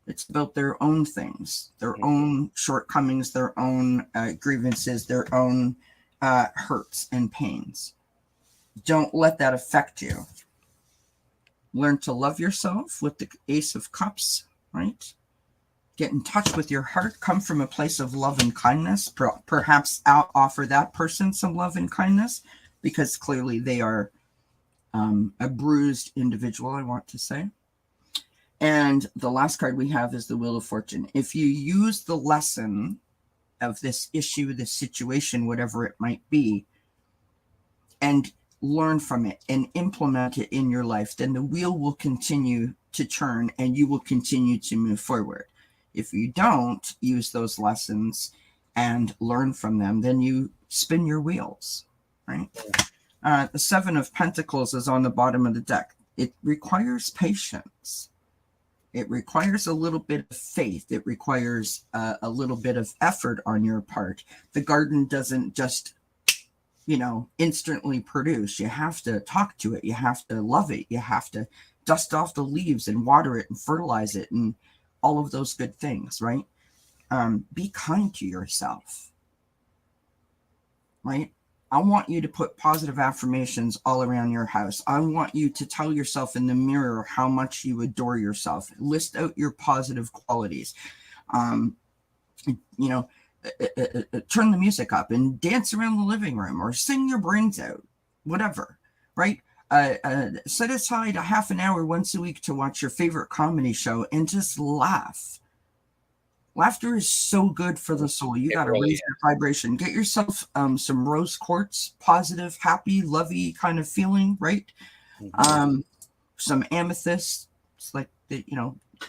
It's about their own things, their own shortcomings, their own grievances, their own hurts and pains. Don't let that affect you. Learn to love yourself with the Ace of Cups, right? Get in touch with your heart. Come from a place of love and kindness. Perhaps offer that person some love and kindness, because clearly they are a bruised individual, I want to say. And the last card we have is the Wheel of Fortune. If you use the lesson of this issue, this situation, whatever it might be, and learn from it and implement it in your life, then the wheel will continue to turn and you will continue to move forward. If you don't use those lessons and learn from them, then you spin your wheels, right? The Seven of Pentacles is on the bottom of the deck. It requires patience. It requires a little bit of faith. It requires a little bit of effort on your part. The garden doesn't just, instantly produce. You have to talk to it. You have to love it. You have to dust off the leaves and water it and fertilize it and all of those good things, right? Be kind to yourself, right? I want you to put positive affirmations all around your house. I want you to tell yourself in the mirror how much you adore yourself. List out your positive qualities. Turn the music up and dance around the living room or sing your brains out, whatever, right? Set aside a half an hour once a week to watch your favorite comedy show and just laugh. Laughter is so good for the soul. You got to raise your vibration. Get yourself some rose quartz, positive, happy, lovey kind of feeling, right? Some amethyst. It's like the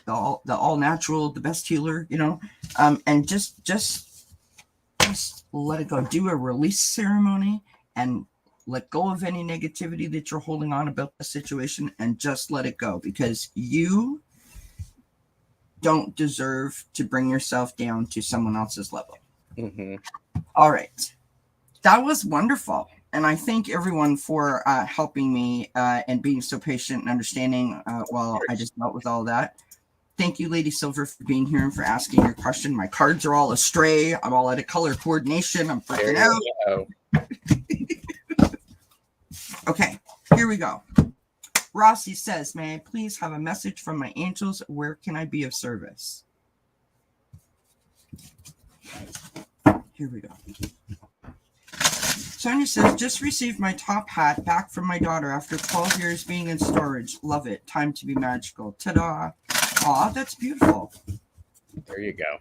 all natural, the best healer, and just just let it go. Do a release ceremony and let go of any negativity that you're holding on about the situation and just let it go, because you don't deserve to bring yourself down to someone else's level. Mm-hmm. All right. That was wonderful. And I thank everyone for helping me and being so patient and understanding while I just dealt with all that. Thank you, Lady Silver, for being here and for asking your question. My cards are all astray. I'm all out of color coordination. I'm freaking out. Okay, here we go. Rossi says, may I please have a message from my angels? Where can I be of service? Here we go. Sonia says, just received my top hat back from my daughter after 12 years being in storage. Love it. Time to be magical. Ta-da. Aw, that's beautiful. There you go.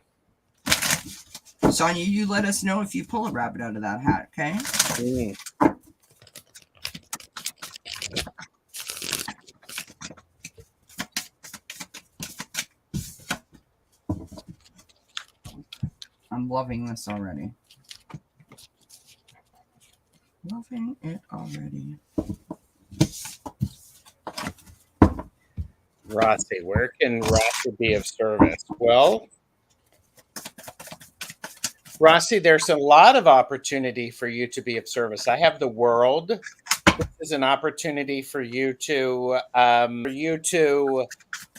Sonia, you let us know if you pull a rabbit out of that hat, okay? Mm. I'm loving this already. Loving it already. Rossi, where can Rossi be of service? Well, Rossi, there's a lot of opportunity for you to be of service. I have the world. This is an opportunity for you to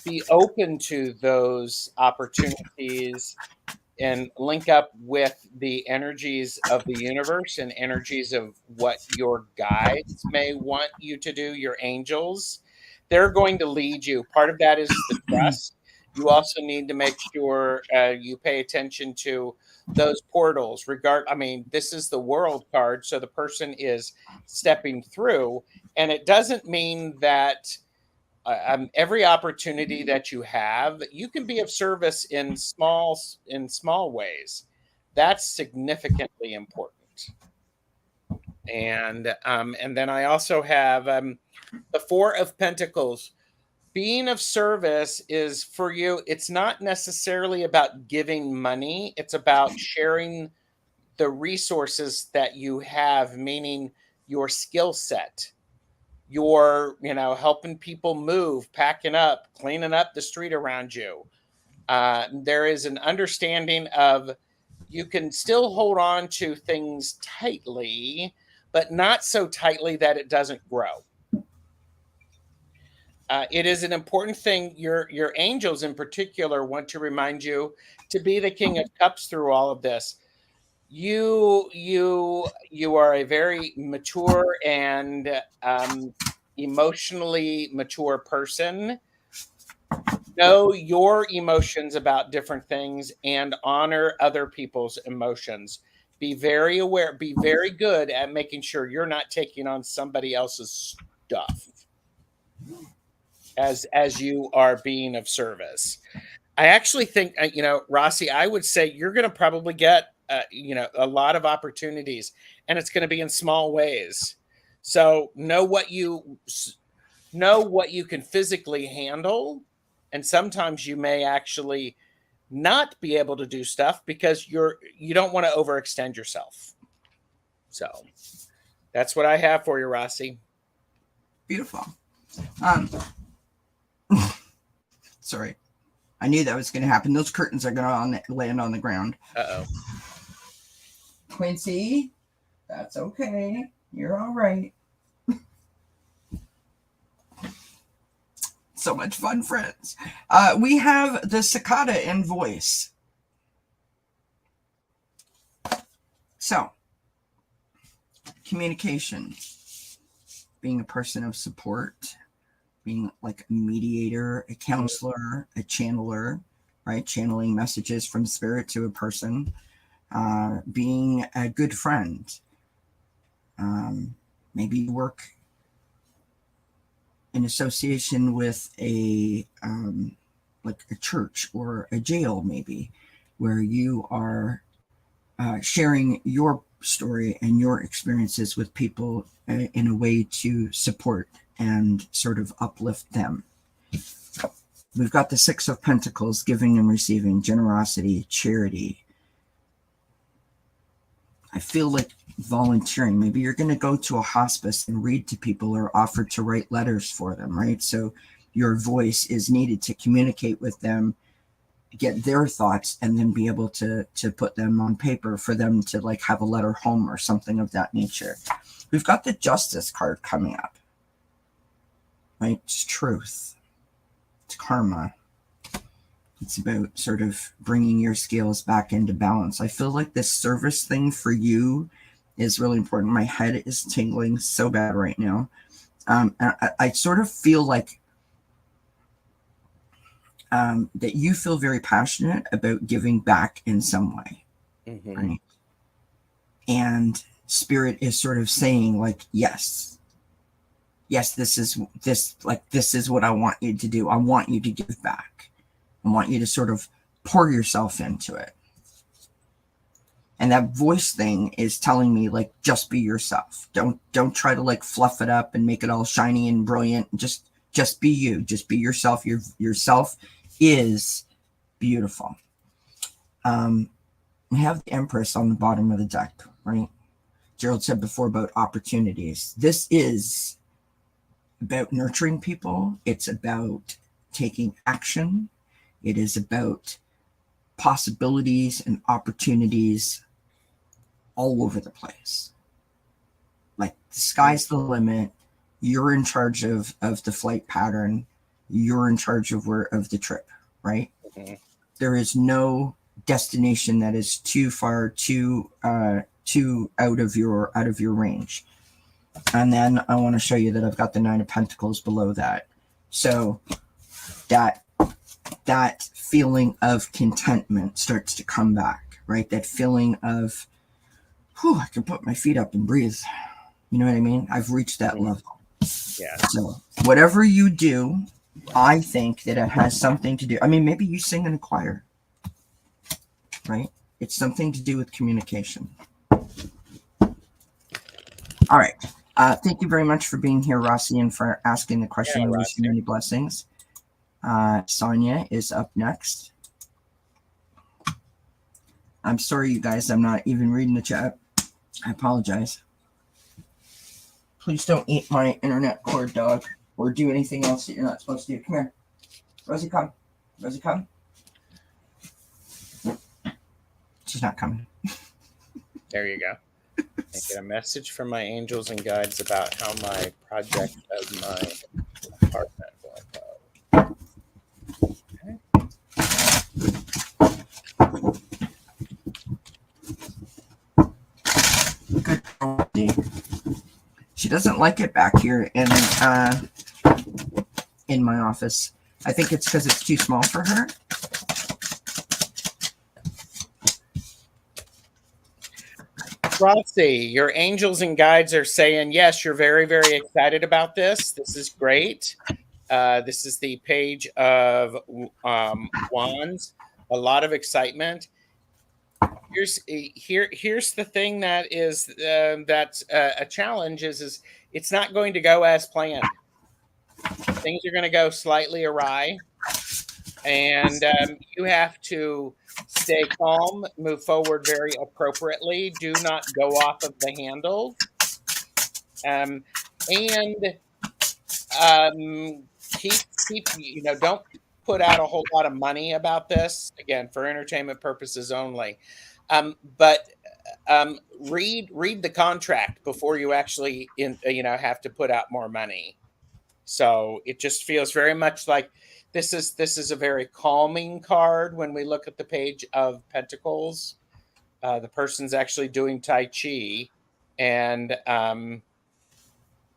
be open to those opportunities and link up with the energies of the universe and energies of what your guides may want you to do, your angels. They're going to lead you. Part of that is the trust. You also need to make sure you pay attention to those portals. This is the world card, so the person is stepping through, and it doesn't mean that every opportunity that you have, you can be of service in small ways. That's significantly important. And then I also have the Four of Pentacles. Being of service is for you. It's not necessarily about giving money. It's about sharing the resources that you have, meaning your skill set. You're, helping people move, packing up, cleaning up the street around you. There is an understanding of you can still hold on to things tightly, but not so tightly that it doesn't grow. It is an important thing. Your angels in particular want to remind you to be the King of Cups through all of this. You are a very mature and emotionally mature person. Know your emotions about different things and honor other people's emotions. Be very aware, be very good at making sure you're not taking on somebody else's stuff as you are being of service. I actually think, Rossi, I would say you're going to probably get a lot of opportunities, and it's going to be in small ways. So know what you can physically handle, and sometimes you may actually not be able to do stuff because you don't want to overextend yourself. So that's what I have for you, Rossi. Beautiful. Sorry. I knew that was going to happen. Those curtains are going to land on the ground. Uh-oh. Quincy, that's okay. You're all right. So much fun, friends. We have the cicada in voice. So, communication. Being a person of support. Being like a mediator, a counselor, a channeler, right? Channeling messages from spirit to a person. Being a good friend. Maybe you work in association with a church or a jail, maybe, where you are sharing your story and your experiences with people in a way to support and sort of uplift them. We've got the Six of Pentacles, giving and receiving, generosity, charity. I feel like volunteering. Maybe you're going to go to a hospice and read to people or offer to write letters for them, right? So your voice is needed to communicate with them, get their thoughts, and then be able to put them on paper for them to like have a letter home or something of that nature. We've got the Justice card coming up, right? It's truth. It's karma. It's about sort of bringing your scales back into balance. I feel like this service thing for you is really important. My head is tingling so bad right now. I sort of feel like that you feel very passionate about giving back in some way. Mm-hmm. Right? And Spirit is sort of saying like, yes, this is what I want you to do. I want you to give back. I want you to sort of pour yourself into it. And that voice thing is telling me like, just be yourself. Don't try to like fluff it up and make it all shiny and brilliant. Just be you. Just be yourself. Yourself is beautiful. We have the Empress on the bottom of the deck, right? Gerald said before about opportunities. This is about nurturing people. It's about taking action. It is about possibilities and opportunities all over the place. Like the sky's the limit. You're in charge of the flight pattern. You're in charge of the trip, right? Mm-hmm. There is no destination that is too far, too out of your range. And then I want to show you that I've got the Nine of Pentacles below that. So that feeling of contentment starts to come back, right? That feeling of, I can put my feet up and breathe. You know what I mean? I've reached that level. Yeah. So whatever you do, I think that it has something to do. I mean, maybe you sing in a choir, right? It's something to do with communication. All right. Thank you very much for being here, Rossi, and for asking the question. I wish you many blessings. Sonia is up next. I'm sorry, you guys. I'm not even reading the chat. I apologize. Please don't eat my internet cord, dog, or do anything else that you're not supposed to do. Come here. Rosie, come. Rosie, come. She's not coming. There you go. I get a message from my angels and guides about how my project of my apartment will go. Good. She doesn't like it back here in my office. I think it's because it's too small for her. Rossi, your angels and guides are saying, yes, you're very, very excited about this. This is great. This is the Page of Wands. A lot of excitement. Here's the thing that is that's a challenge is it's not going to go as planned. Things are going to go slightly awry, and you have to stay calm, move forward very appropriately. Do not go off of the handle, and keep don't put out a whole lot of money about this. Again, for entertainment purposes only. But read the contract before you actually have to put out more money. So it just feels very much like this is a very calming card when we look at the Page of Pentacles. The person's actually doing Tai Chi, and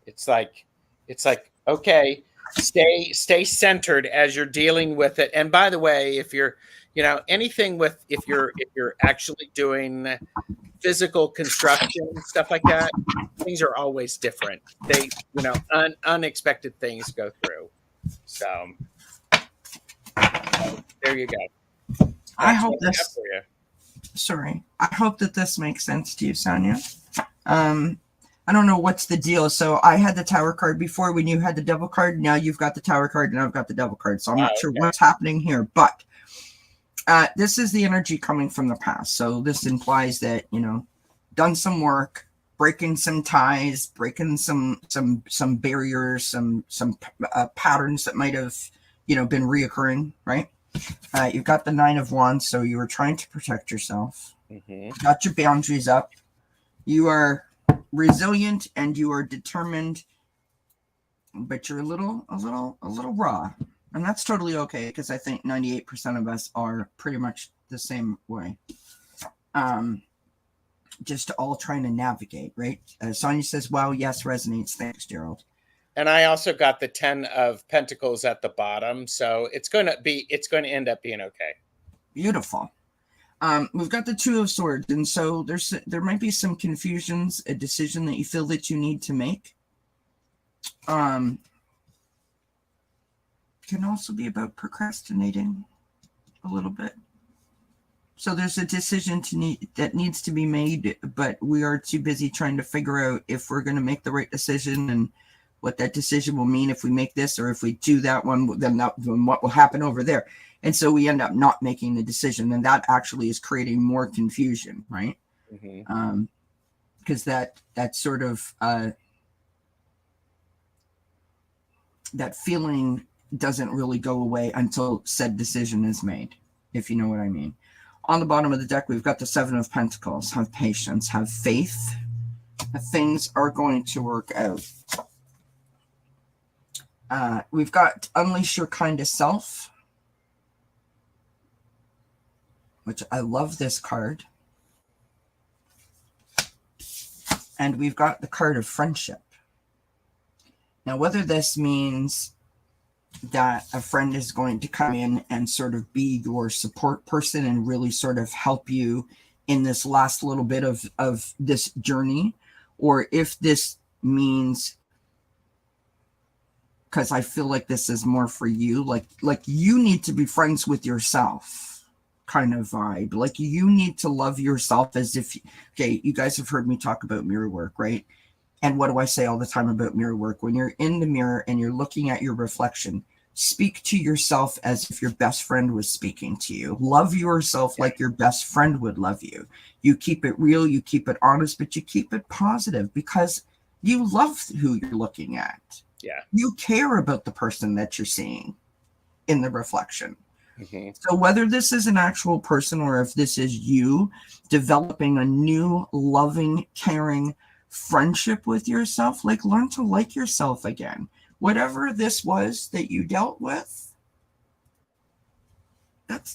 it's like okay, stay centered as you're dealing with it. And by the way, if you're anything with if you're actually doing physical construction, stuff like that, things are always different. They, unexpected things go through. So there you go. I hope this. Sorry, I hope that this makes sense to you, Sonia. I don't know what's the deal. So I had the Tower card before when you had the Devil card. Now you've got the Tower card, and I've got the Devil card. So I'm not sure what's happening here, but this is the energy coming from the past. So this implies that, done some work, breaking some ties, breaking some barriers, some patterns that might have, been reoccurring, right? You've got the 9 of Wands, so you were trying to protect yourself. Got your boundaries up. You are resilient and you are determined, but you're a little raw, and that's totally okay, because I think 98% of us are pretty much the same way. Just all trying to navigate, right? Sonia says, wow, yes, resonates. Thanks, Gerald. And I also got the 10 of Pentacles at the bottom, so it's going to end up being okay. Beautiful. We've got the 2 of Swords, and so there might be some confusions, a decision that you feel that you need to make. Can also be about procrastinating a little bit. So there's a decision that needs to be made, but we are too busy trying to figure out if we're going to make the right decision and what that decision will mean if we make this, or if we do that one, then what will happen over there. And so we end up not making the decision, and that actually is creating more confusion, right? Because that sort of that feeling doesn't really go away until said decision is made, if you know what I mean. On the bottom of the deck, we've got the 7 of Pentacles. Have patience, have faith. Things are going to work out. We've got Unleash Your Kindest Self, which I love this card. And we've got the card of Friendship. Now, whether this means that a friend is going to come in and sort of be your support person and really sort of help you in this last little bit of this journey, or if this means, because I feel like this is more for you, like you need to be friends with yourself kind of vibe. Like you need to love yourself as if, okay, you guys have heard me talk about mirror work, right? And what do I say all the time about mirror work? When you're in the mirror and you're looking at your reflection, speak to yourself as if your best friend was speaking to you. Love yourself like your best friend would love you. You keep it real, you keep it honest, but you keep it positive because you love who you're looking at. Yeah. You care about the person that you're seeing in the reflection. So whether this is an actual person or if this is you developing a new, loving, caring friendship with yourself, like learn to like yourself again. Whatever this was that you dealt with, that's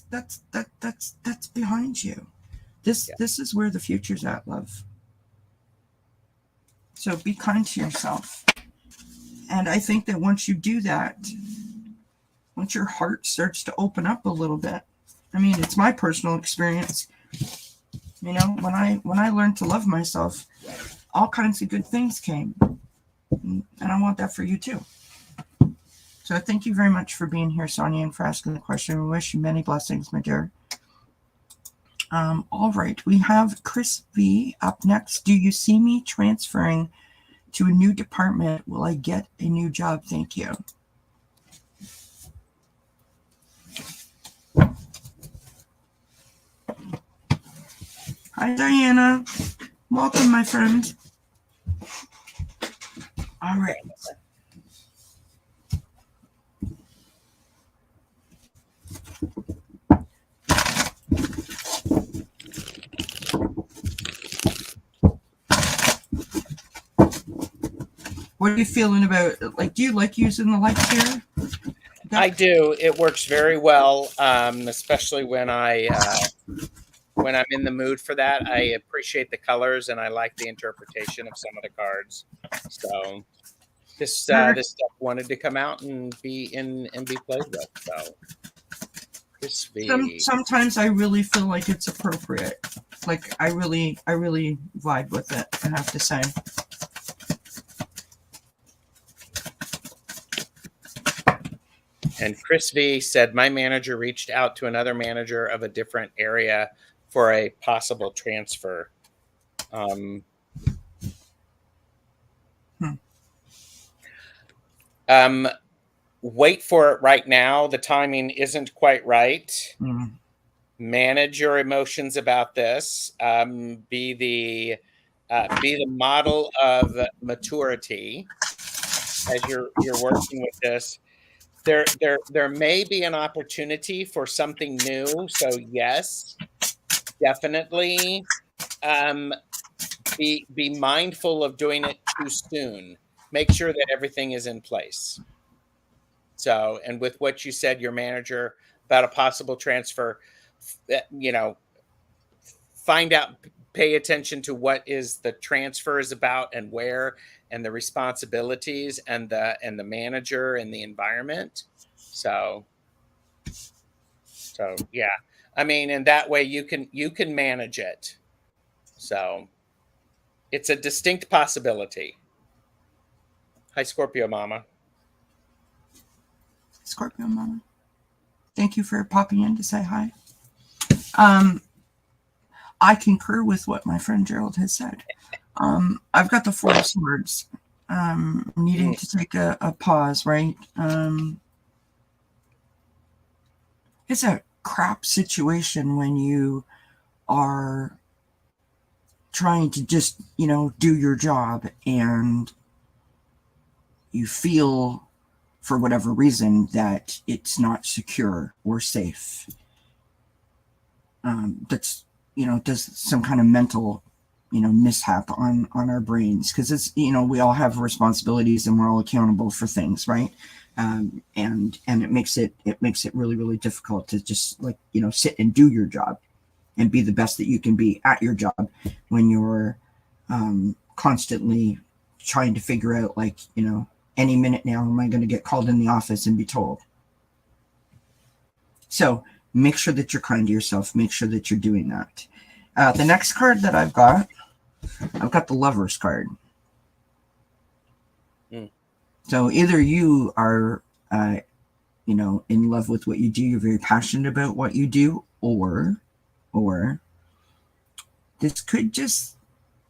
behind you. This is where the future's at, love. So be kind to yourself. And I think that once you do that, once your heart starts to open up a little bit, I mean, it's my personal experience. You know, when I learned to love myself, all kinds of good things came. And I want that for you too. So thank you very much for being here, Sonia, and for asking the question. We wish you many blessings, my dear. All right, we have Chris V up next. Do you see me transferring to a new department? Will I get a new job? Thank you. Hi, Diana. Welcome, my friend. All right. What are you feeling about, like, do you like using the lights here? I do. It works very well, especially when when I'm in the mood for that. I appreciate the colors and I like the interpretation of some of the cards. So this stuff wanted to come out and be played with. So sometimes I really feel like it's appropriate. Like I really vibe with it, I have to say. And Chris V said, my manager reached out to another manager of a different area for a possible transfer. Wait for it right now. The timing isn't quite right. Manage your emotions about this. Be the be the model of maturity as you're working with this. There may be an opportunity for something new. So yes, definitely be mindful of doing it too soon. Make sure that everything is in place. So, and with what you said, your manager about a possible transfer, you know, find out, pay attention to what is the transfer is about and where, and the responsibilities and the manager and the environment. So yeah, I mean, and that way you can manage it. So it's a distinct possibility. Hi, Scorpio Mama. Scorpio Mama. Thank you for popping in to say hi. I concur with what my friend Gerald has said. I've got the Four of Swords. Needing to take a pause, right? It's a crap situation when you are trying to just, do your job and you feel for whatever reason that it's not secure or safe. That's, does some kind of mental, mishap on our brains, because it's, we all have responsibilities and we're all accountable for things, right? And it makes it really, really difficult to just sit and do your job and be the best that you can be at your job when you're constantly trying to figure out, any minute now am I going to get called in the office and be told. So make sure that you're kind to yourself. Make sure that you're doing that. The next card that I've got the Lover's card. So either you are, in love with what you do, you're very passionate about what you do, or this could just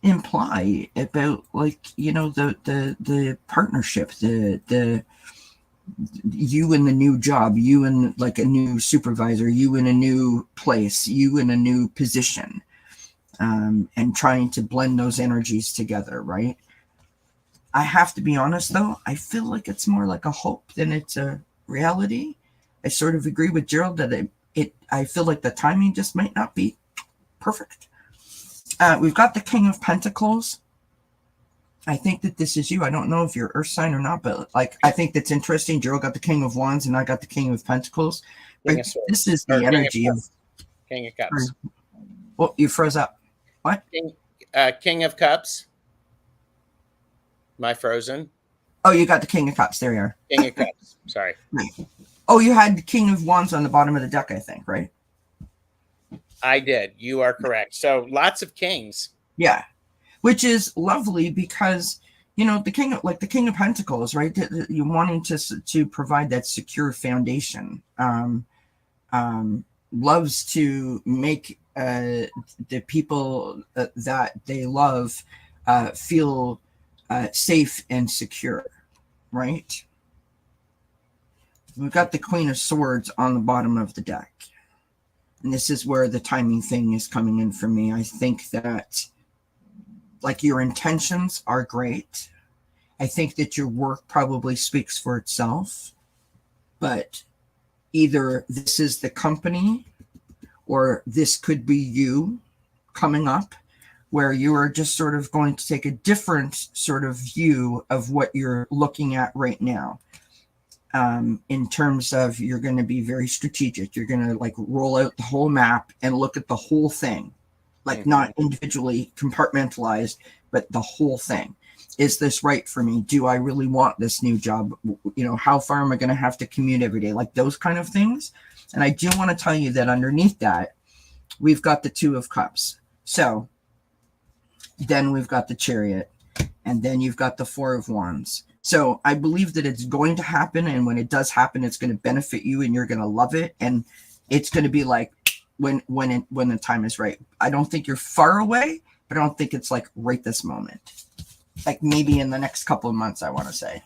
imply about the partnership, the you in the new job, you in a new supervisor, you in a new place, you in a new position, and trying to blend those energies together, right? I have to be honest though, I feel like it's more like a hope than it's a reality. I sort of agree with Gerald that I feel like the timing just might not be perfect. We've got the King of Pentacles. I think that this is you. I don't know if you're Earth sign or not, but I think that's interesting. Gerald got the King of Wands and I got the King of Pentacles. This is the energy of King of Cups. Well, you froze up. What? King of Cups. Am I frozen? Oh, you got the King of Cups. There you are. King of Cups. Sorry. Right. Oh, you had the King of Wands on the bottom of the deck, I think, right? I did. You are correct. So lots of kings. Yeah. Which is lovely because, the King of Pentacles, right? You're wanting to provide that secure foundation. Loves to make the people that they love feel safe and secure, right? We've got the Queen of Swords on the bottom of the deck. And this is where the timing thing is coming in for me. I think that your intentions are great. I think that your work probably speaks for itself, but either this is the company or this could be you coming up where you are just sort of going to take a different sort of view of what you're looking at right now. In terms of you're going to be very strategic. You're going to roll out the whole map and look at the whole thing, not individually compartmentalized, but the whole thing. Is this right for me? Do I really want this new job? How far am I going to have to commute every day? Those kind of things. And I do want to tell you that underneath that, we've got the Two of Cups. So then we've got the Chariot, and then you've got the Four of Wands. So I believe that it's going to happen, and when it does happen, it's going to benefit you, and you're going to love it, and it's going to be when the time is right. I don't think you're far away, but I don't think it's right this moment. Maybe in the next couple of months, I want to say.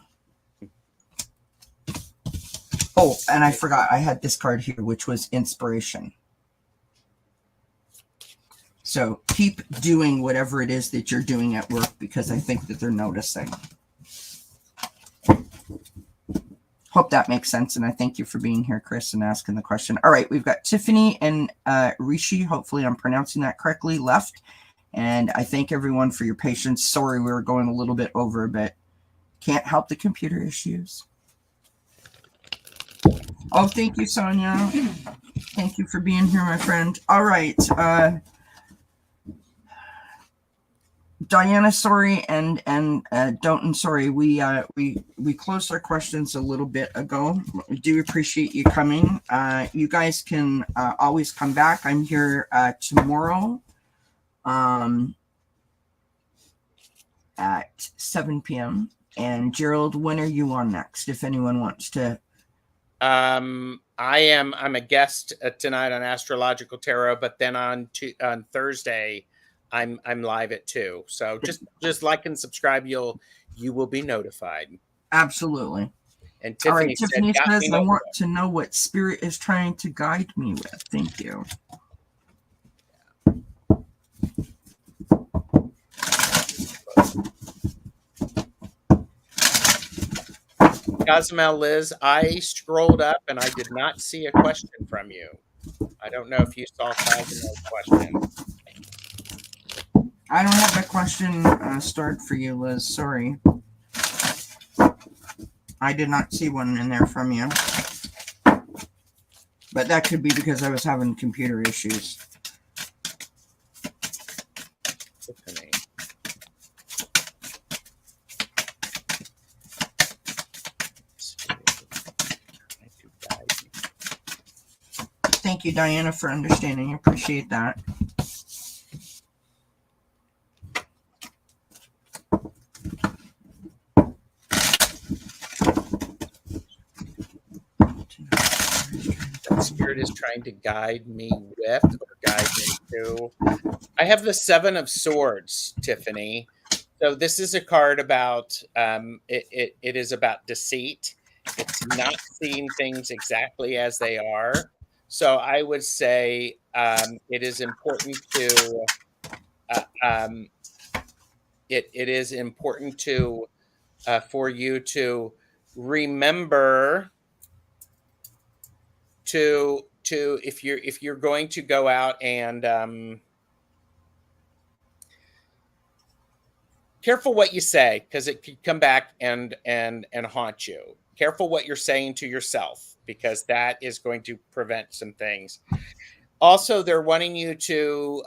Oh, and I forgot I had this card here, which was inspiration. So keep doing whatever it is that you're doing at work, because I think that they're noticing. Hope that makes sense. And I thank you for being here, Chris, and asking the question. All right, we've got Tiffany and Rishi. Hopefully I'm pronouncing that correctly, left. And I thank everyone for your patience. Sorry, we were going a little bit over, but can't help the computer issues. Oh, thank you, Sonia. Thank you for being here, my friend. All right. Diana, sorry, and Dalton, sorry. We closed our questions a little bit ago. We do appreciate you coming. You guys can always come back. I'm here tomorrow at 7 p.m. And Gerald, when are you on next? If anyone wants to. I'm a guest tonight on Astrological Tarot, but then on Thursday, I'm live at 2. So just like and subscribe. You will be notified. Absolutely. And Tiffany, all right, Tiffany says, I want to know what spirit is trying to guide me with. Thank you. Cozumel Liz, I scrolled up and I did not see a question from you. I don't know if you saw Cozumel's question. I don't have a question start for you, Liz. Sorry. I did not see one in there from you. But that could be because I was having computer issues. Tiffany. Thank you, Diana, for understanding. I appreciate that. Spirit is trying to guide me with, or guide me to. I have the 7 of Swords, Tiffany. So this is a card about it is about deceit. It's not seeing things exactly as they are. So I would say it is important to it is important to for you to remember to if you're going to go out and careful what you say, because it could come back and haunt you. Careful what you're saying to yourself, because that is going to prevent some things. Also, they're wanting you to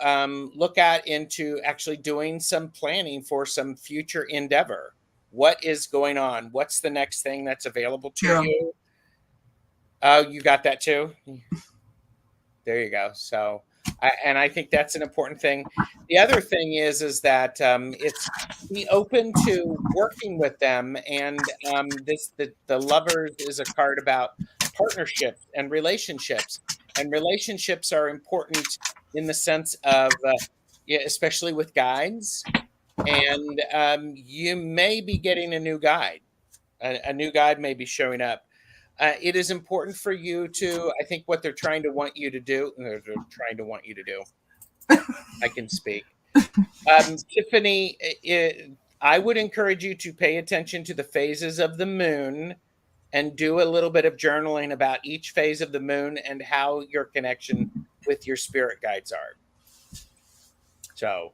look into actually doing some planning for some future endeavor. What is going on? What's the next thing that's available to you? Oh, you got that too? There you go. So, I think that's an important thing. The other thing is that it's be open to working with them. And the Lovers is a card about partnerships and relationships. And relationships are important in the sense of, especially with guides. And you may be getting a new guide. A new guide may be showing up. It is important for you to, I think what they're trying to want you to do, I can speak. Tiffany, I would encourage you to pay attention to the phases of the moon and do a little bit of journaling about each phase of the moon and how your connection with your spirit guides are. So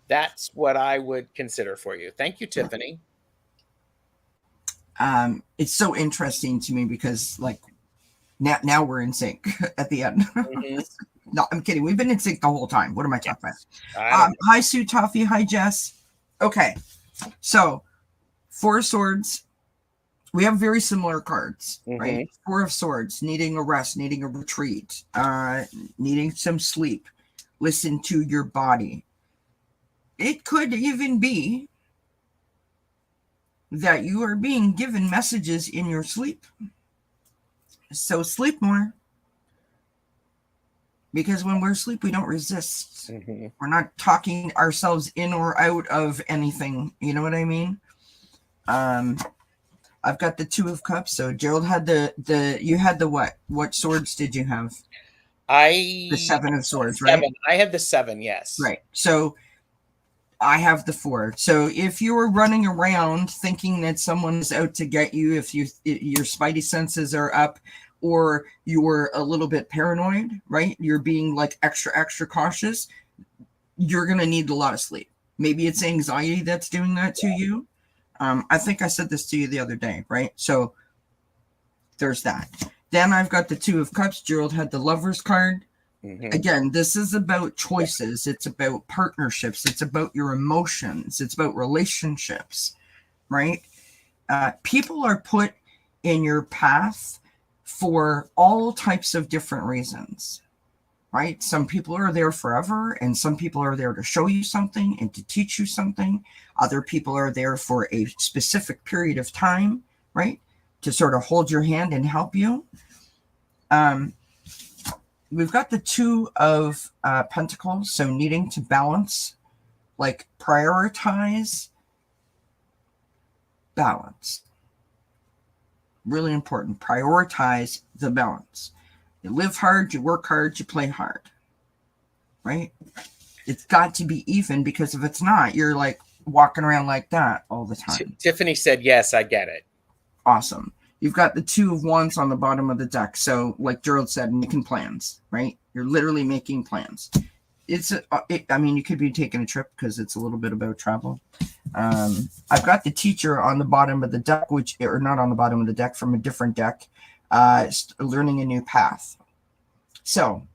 that's what I would consider for you. Thank you, Tiffany. It's so interesting to me because like now we're in sync at the end. Mm-hmm. No, I'm kidding. We've been in sync the whole time. What am I talking about? Hi, Sue Toffee. Hi, Jess. Okay. So 4 of Swords. We have very similar cards, right? 4 of Swords, needing a rest, needing a retreat, needing some sleep. Listen to your body. It could even be that you are being given messages in your sleep. So sleep more. Because when we're asleep, we don't resist. Mm-hmm. We're not talking ourselves in or out of anything. You know what I mean? I've got the 2 of Cups. So Gerald had you had the what? What swords did you have? The 7 of Swords, right? I have the 7, yes. Right. So I have the 4. So if you're running around thinking that someone's out to get you, if your spidey senses are up, or you're a little bit paranoid, right? You're being like extra cautious, you're going to need a lot of sleep. Maybe it's anxiety that's doing that to you. I think I said this to you the other day, right? So there's that. Then I've got the 2 of Cups. Gerald had the Lover's card. Mm-hmm. Again, this is about choices. It's about partnerships. It's about your emotions. It's about relationships, right? People are put in your path for all types of different reasons, right? Some people are there forever, and some people are there to show you something and to teach you something. Other people are there for a specific period of time, right? To sort of hold your hand and help you. We've got the 2 of Pentacles, so needing to balance, like prioritize, balance. Really important. Prioritize the balance. You live hard, you work hard, you play hard, right? It's got to be even, because if it's not, you're like walking around like that all the time. Tiffany said, yes, I get it. Awesome. You've got the 2 of Wands on the bottom of the deck. So like Gerald said, making plans, right? You're literally making plans. I mean, you could be taking a trip because it's a little bit about travel. I've got the Teacher on the bottom of the deck, or not on the bottom of the deck, from a different deck, learning a new path. So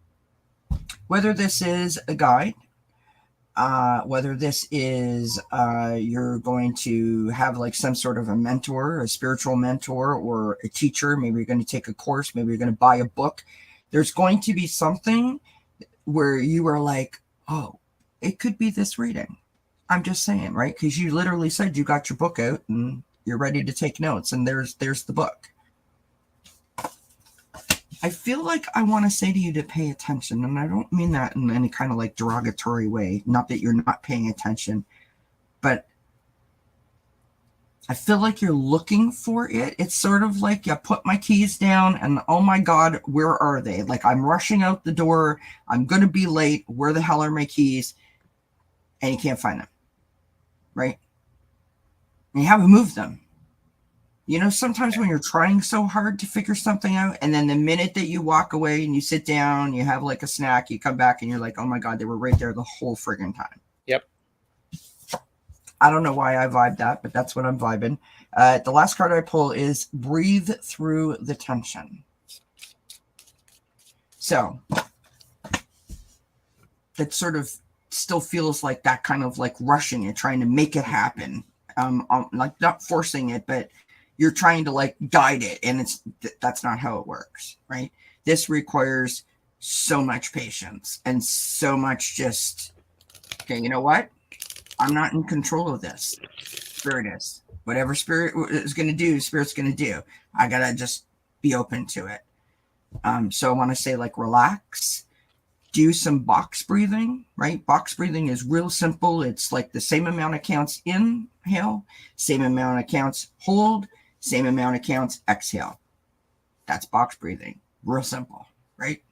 whether this is a guide, whether this is you're going to have like some sort of a mentor, a spiritual mentor, or a teacher, maybe you're going to take a course, maybe you're going to buy a book, there's going to be something where you are like, oh, it could be this reading. I'm just saying, right? Because you literally said you got your book out and you're ready to take notes, and there's the book. I feel like I want to say to you to pay attention, and I don't mean that in any kind of like derogatory way. Not that you're not paying attention, but I feel like you're looking for it. It's sort of like, you put my keys down and oh my God, where are they? Like, I'm rushing out the door. I'm going to be late. Where the hell are my keys? And you can't find them, right? And you haven't moved them. You know, sometimes when you're trying so hard to figure something out, and then the minute that you walk away and you sit down, you have like a snack, you come back and you're like, oh my God, they were right there the whole friggin' time. Yep. I don't know why I vibe that, but that's what I'm vibing. The last card I pull is Breathe Through the Tension. So that sort of still feels like that kind of like rushing it, trying to make it happen. Like not forcing it, but you're trying to like guide it, and that's not how it works, right? This requires so much patience and so much just, okay, you know what? I'm not in control of this. Spirit is. Whatever Spirit is going to do, Spirit's going to do. I got to just be open to it. So I want to say, like, relax. Do some box breathing, right? Box breathing is real simple. It's like the same amount of counts inhale, same amount of counts hold, same amount of counts exhale. That's box breathing. Real simple, right?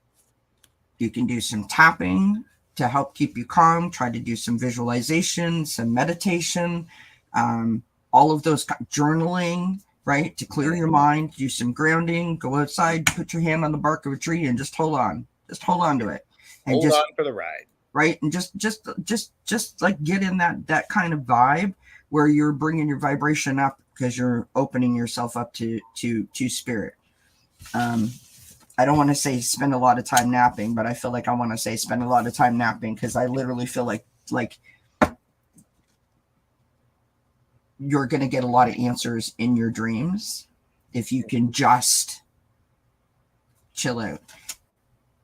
You can do some tapping to help keep you calm. Try to do some visualization, some meditation, all of those, journaling, right? To clear your mind, do some grounding, go outside, put your hand on the bark of a tree and just hold on. Just hold on to it. And hold on for the ride. Right. And just like get in that kind of vibe where you're bringing your vibration up because you're opening yourself up to Spirit. I don't want to say spend a lot of time napping, but I feel like I want to say spend a lot of time napping, because I literally feel like you're going to get a lot of answers in your dreams if you can just chill out.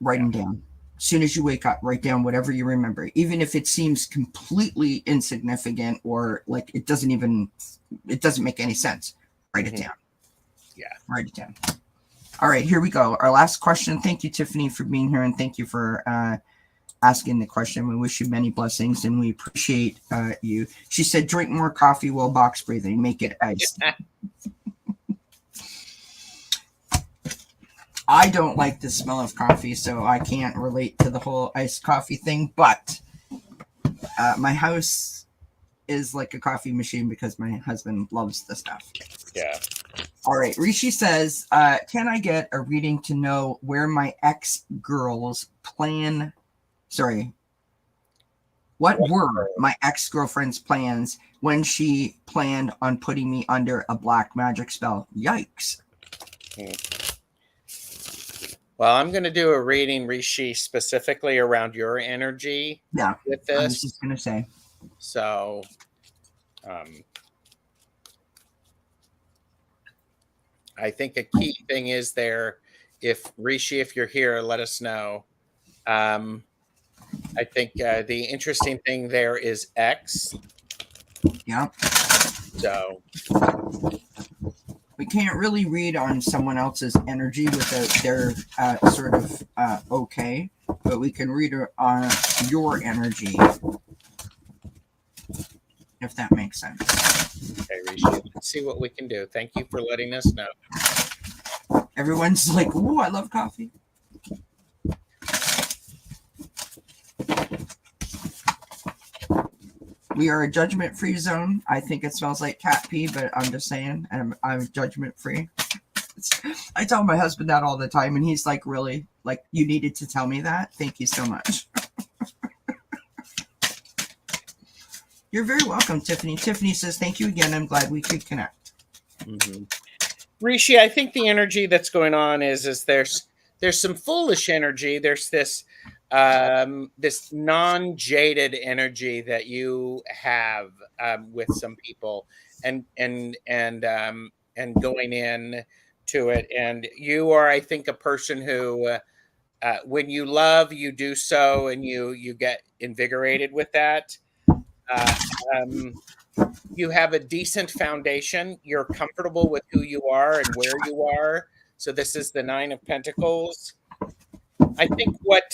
Write them down. As soon as you wake up, write down whatever you remember, even if it seems completely insignificant or like it doesn't make any sense. Write it down. Yeah. Write it down. All right, here we go. Our last question. Thank you, Tiffany, for being here, and thank you for asking the question. We wish you many blessings, and we appreciate you. She said, drink more coffee while box breathing. Make it iced. I don't like the smell of coffee, so I can't relate to the whole iced coffee thing. But my house is like a coffee machine because my husband loves the stuff. Yeah. All right. Rishi says, can I get a reading to know where my ex-girl's plan... Sorry. What were my ex-girlfriend's plans when she planned on putting me under a black magic spell? Yikes. Well, I'm going to do a reading, Rishi, specifically around your energy with this. I was just going to say. So, I think a key thing is there, if Rishi, if you're here, let us know. I think the interesting thing there is X. Yeah. So we can't really read on someone else's energy without their sort of okay, but we can read on your energy, if that makes sense. Okay, Rishi, let's see what we can do. Thank you for letting us know. Everyone's like, "Ooh, I love coffee." We are a judgment-free zone. I think it smells like cat pee, but I'm just saying, I'm judgment-free. I tell my husband that all the time, and he's like, really? Like, you needed to tell me that? Thank you so much. You're very welcome, Tiffany. Tiffany says, thank you again. I'm glad we could connect. Mm-hmm. Rishi, I think the energy that's going on is there's some foolish energy. There's this this non-jaded energy that you have with some people, and going in to it. And you are, I think, a person who, when you love, you do so, and you get invigorated with that. You have a decent foundation. You're comfortable with who you are and where you are. So this is the Nine of Pentacles. I think what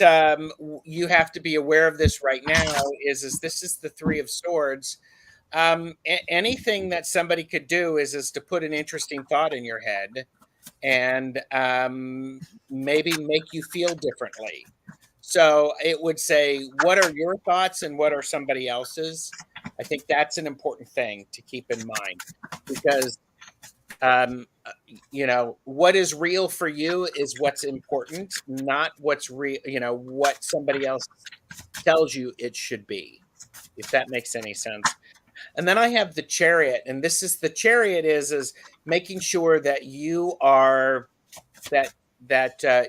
you have to be aware of this right now is this is the Three of Swords. Anything that somebody could do is to put an interesting thought in your head and maybe make you feel differently. So it would say, what are your thoughts and what are somebody else's? I think that's an important thing to keep in mind, because what is real for you is what's important, not what's real, what somebody else tells you it should be, if that makes any sense. And then I have the Chariot, and this is the Chariot is making sure that you are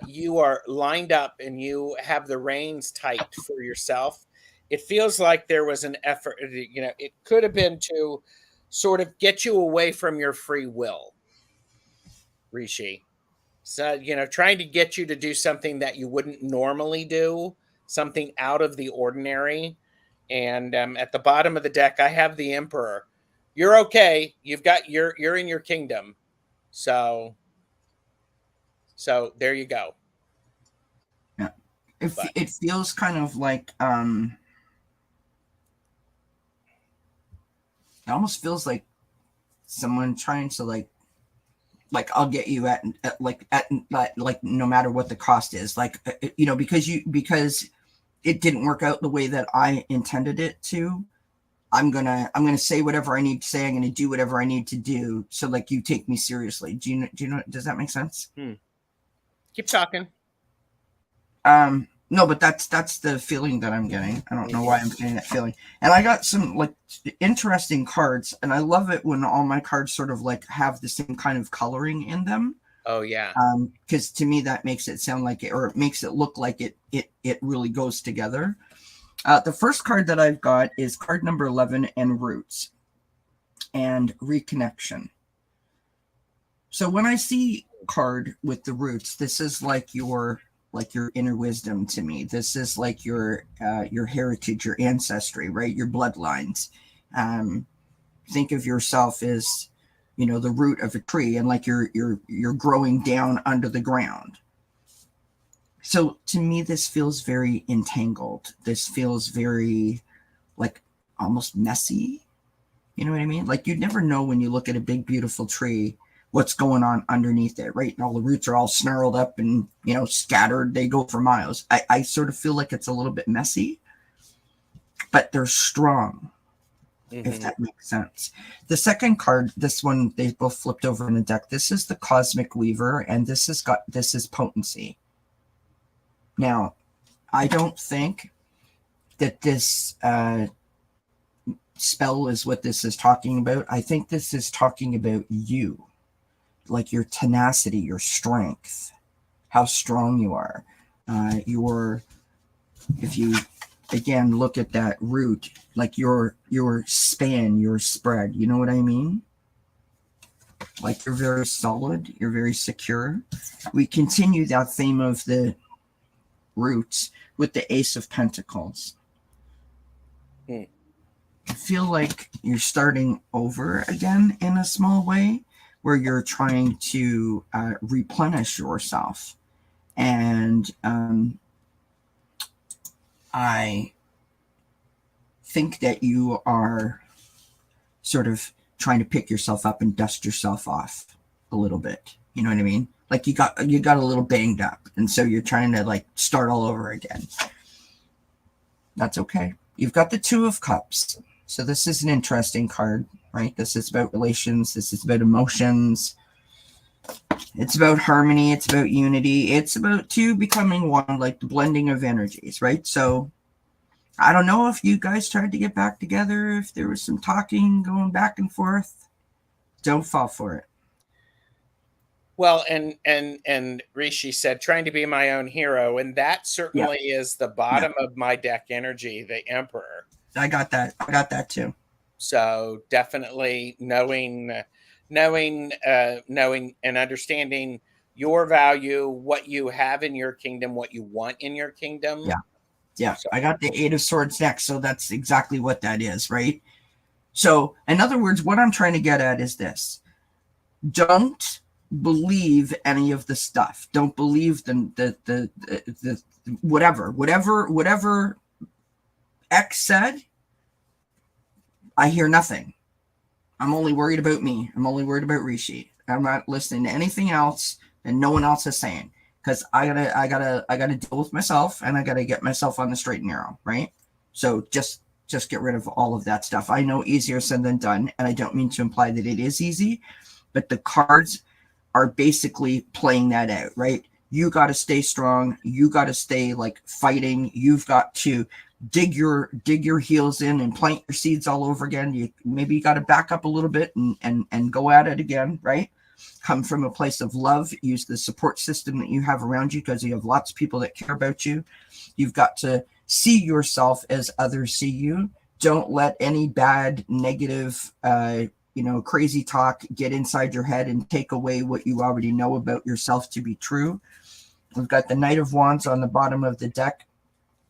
you are lined up and you have the reins tight for yourself. It feels like there was an effort, it could have been to sort of get you away from your free will, Rishi. So, trying to get you to do something that you wouldn't normally do, something out of the ordinary. And at the bottom of the deck, I have the Emperor. You're okay. You're in your kingdom. So there you go. Yeah. It feels kind of like, it almost feels like someone trying to like I'll get you at no matter what the cost is, because it didn't work out the way that I intended it to. I'm gonna say whatever I need to say. I'm gonna do whatever I need to do. So like, you take me seriously. Do you know? Does that make sense? Keep talking. No, but that's the feeling that I'm getting. I don't know why I'm getting that feeling. And I got some like interesting cards, and I love it when all my cards sort of like have the same kind of coloring in them. Oh yeah. Because to me that makes it sound like it, or it makes it look like it really goes together. The first card that I've got is card number 11, and Roots and Reconnection. So when I see card with the Roots, this is like your inner wisdom to me. This is like your heritage, your ancestry, right? Your bloodlines. Think of yourself as, the root of a tree, and like you're growing down under the ground. So to me, this feels very entangled. This feels very like almost messy. You know what I mean? Like, you'd never know when you look at a big, beautiful tree what's going on underneath it, right? And all the roots are all snarled up and, scattered. They go for miles. I sort of feel like it's a little bit messy, but they're strong, if that makes sense. The second card, this one, they both flipped over in the deck. This is the Cosmic Weaver, and this is potency. Now, I don't think that this spell is what this is talking about. I think this is talking about you, like your tenacity, your strength, how strong you are. If you again look at that root, like your span, your spread, you know what I mean? Like you're very solid, you're very secure. We continue that theme of the roots with the Ace of Pentacles. I feel like you're starting over again in a small way, where you're trying to replenish yourself. And I think that you are sort of trying to pick yourself up and dust yourself off a little bit. You know what I mean? Like you got a little banged up, and so you're trying to like start all over again. That's okay. You've got the Two of Cups. So this is an interesting card, right? This is about relations. This is about emotions. It's about harmony. It's about unity. It's about two becoming one, like the blending of energies, right? So I don't know if you guys tried to get back together, if there was some talking going back and forth. Don't fall for it. Well, and Rishi said, trying to be my own hero. And that certainly is the bottom of my deck energy, the Emperor. I got that too. So definitely knowing and understanding your value, what you have in your kingdom, what you want in your kingdom. Yeah. So I got the Eight of Swords next. So that's exactly what that is, right? So in other words, what I'm trying to get at is this. Don't believe any of the stuff. Don't believe the whatever X said. I hear nothing. I'm only worried about me. I'm only worried about Rishi. I'm not listening to anything else that no one else is saying, because I gotta deal with myself, and I gotta get myself on the straight and narrow, right? So just get rid of all of that stuff. I know easier said than done, and I don't mean to imply that it is easy, but the cards are basically playing that out, right? You got to stay strong. You got to stay like fighting. You've got to dig your heels in and plant your seeds all over again. You got to back up a little bit and go at it again, right? Come from a place of love. Use the support system that you have around you, because you have lots of people that care about you. You've got to see yourself as others see you. Don't let any bad, negative, crazy talk get inside your head and take away what you already know about yourself to be true. We've got the Knight of Wands on the bottom of the deck.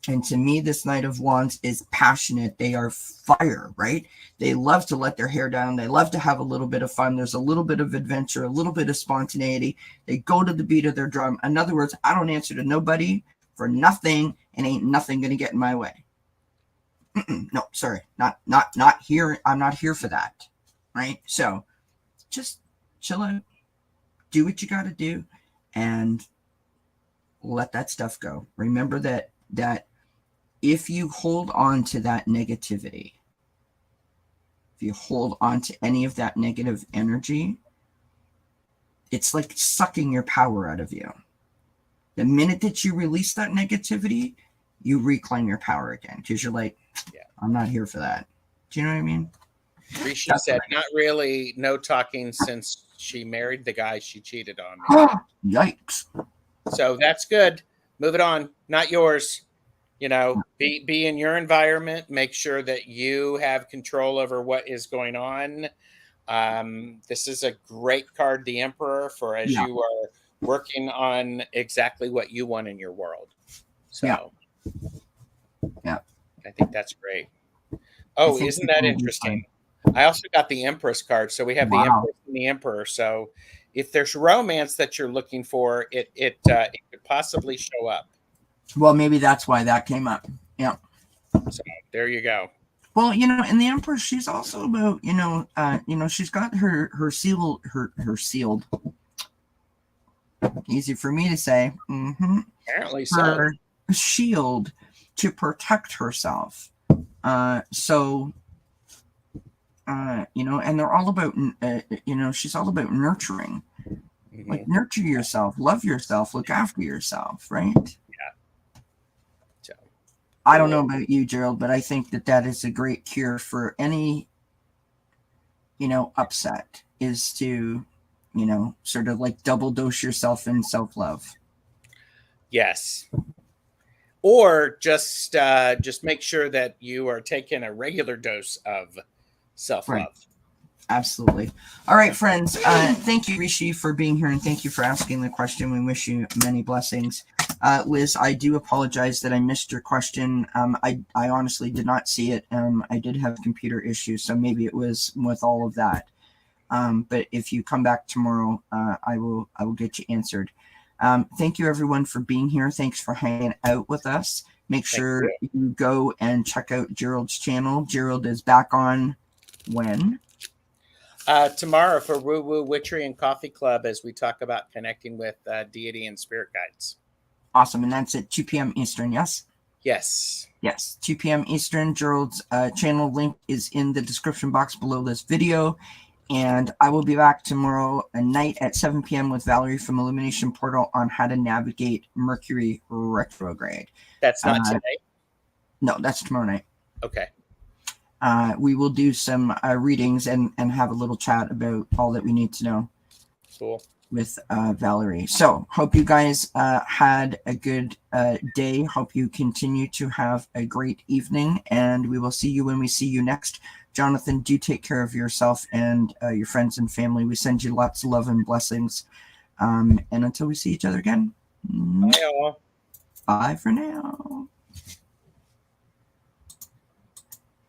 And to me, this Knight of Wands is passionate. They are fire, right? They love to let their hair down. They love to have a little bit of fun. There's a little bit of adventure, a little bit of spontaneity. They go to the beat of their drum. In other words, I don't answer to nobody for nothing, and ain't nothing going to get in my way. No, sorry, not here. I'm not here for that, right? So just chill out, do what you got to do, and let that stuff go. Remember that if you hold on to that negativity, if you hold on to any of that negative energy, it's like sucking your power out of you. The minute that you release that negativity, you reclaim your power again, because you're like, I'm not here for that. Do you know what I mean? Rishi said, not really, no talking since she married the guy she cheated on. Yikes. So that's good. Move it on. Not yours. Be in your environment. Make sure that you have control over what is going on. This is a great card, the Emperor, for as you are working on exactly what you want in your world. So I think that's great. Oh, isn't that interesting? I also got the Empress card. So we have the Empress and the Emperor. So if there's romance that you're looking for, it could possibly show up. Well, maybe that's why that came up. Yeah. So there you go. Well, and the Empress, she's also about, she's got her sealed, easy for me to say, Apparently so. her shield to protect herself. And they're all about, she's all about nurturing. Like, nurture yourself, love yourself, look after yourself, right? Yeah. So, I don't know about you, Gerald, but I think that is a great cure for any, upset, is to, sort of like double dose yourself in self-love. Yes. Or just make sure that you are taking a regular dose of self-love. Right. Absolutely. All right, friends. Thank you, Rishi, for being here, and thank you for asking the question. We wish you many blessings. Liz, I do apologize that I missed your question. I honestly did not see it. I did have computer issues, so maybe it was with all of that. But if you come back tomorrow, I will get you answered. Thank you, everyone, for being here. Thanks for hanging out with us. Make sure you go and check out Gerald's channel. Gerald is back on when? Tomorrow for Woo Woo Witchery and Coffee Club, as we talk about connecting with deity and spirit guides. Awesome. And that's at 2 p.m. Eastern, yes? Yes. Yes, 2 p.m. Eastern. Gerald's channel link is in the description box below this video. And I will be back tomorrow night at 7 p.m. with Valerie from Illumination Portal on how to navigate Mercury retrograde. That's not today? No, that's tomorrow night. Okay. We will do some readings and have a little chat about all that we need to know. Cool. With Valerie. So hope you guys had a good day. Hope you continue to have a great evening, and we will see you when we see you next. Jonathan, do take care of yourself and your friends and family. We send you lots of love and blessings. And until we see each other again, bye all. Bye for now.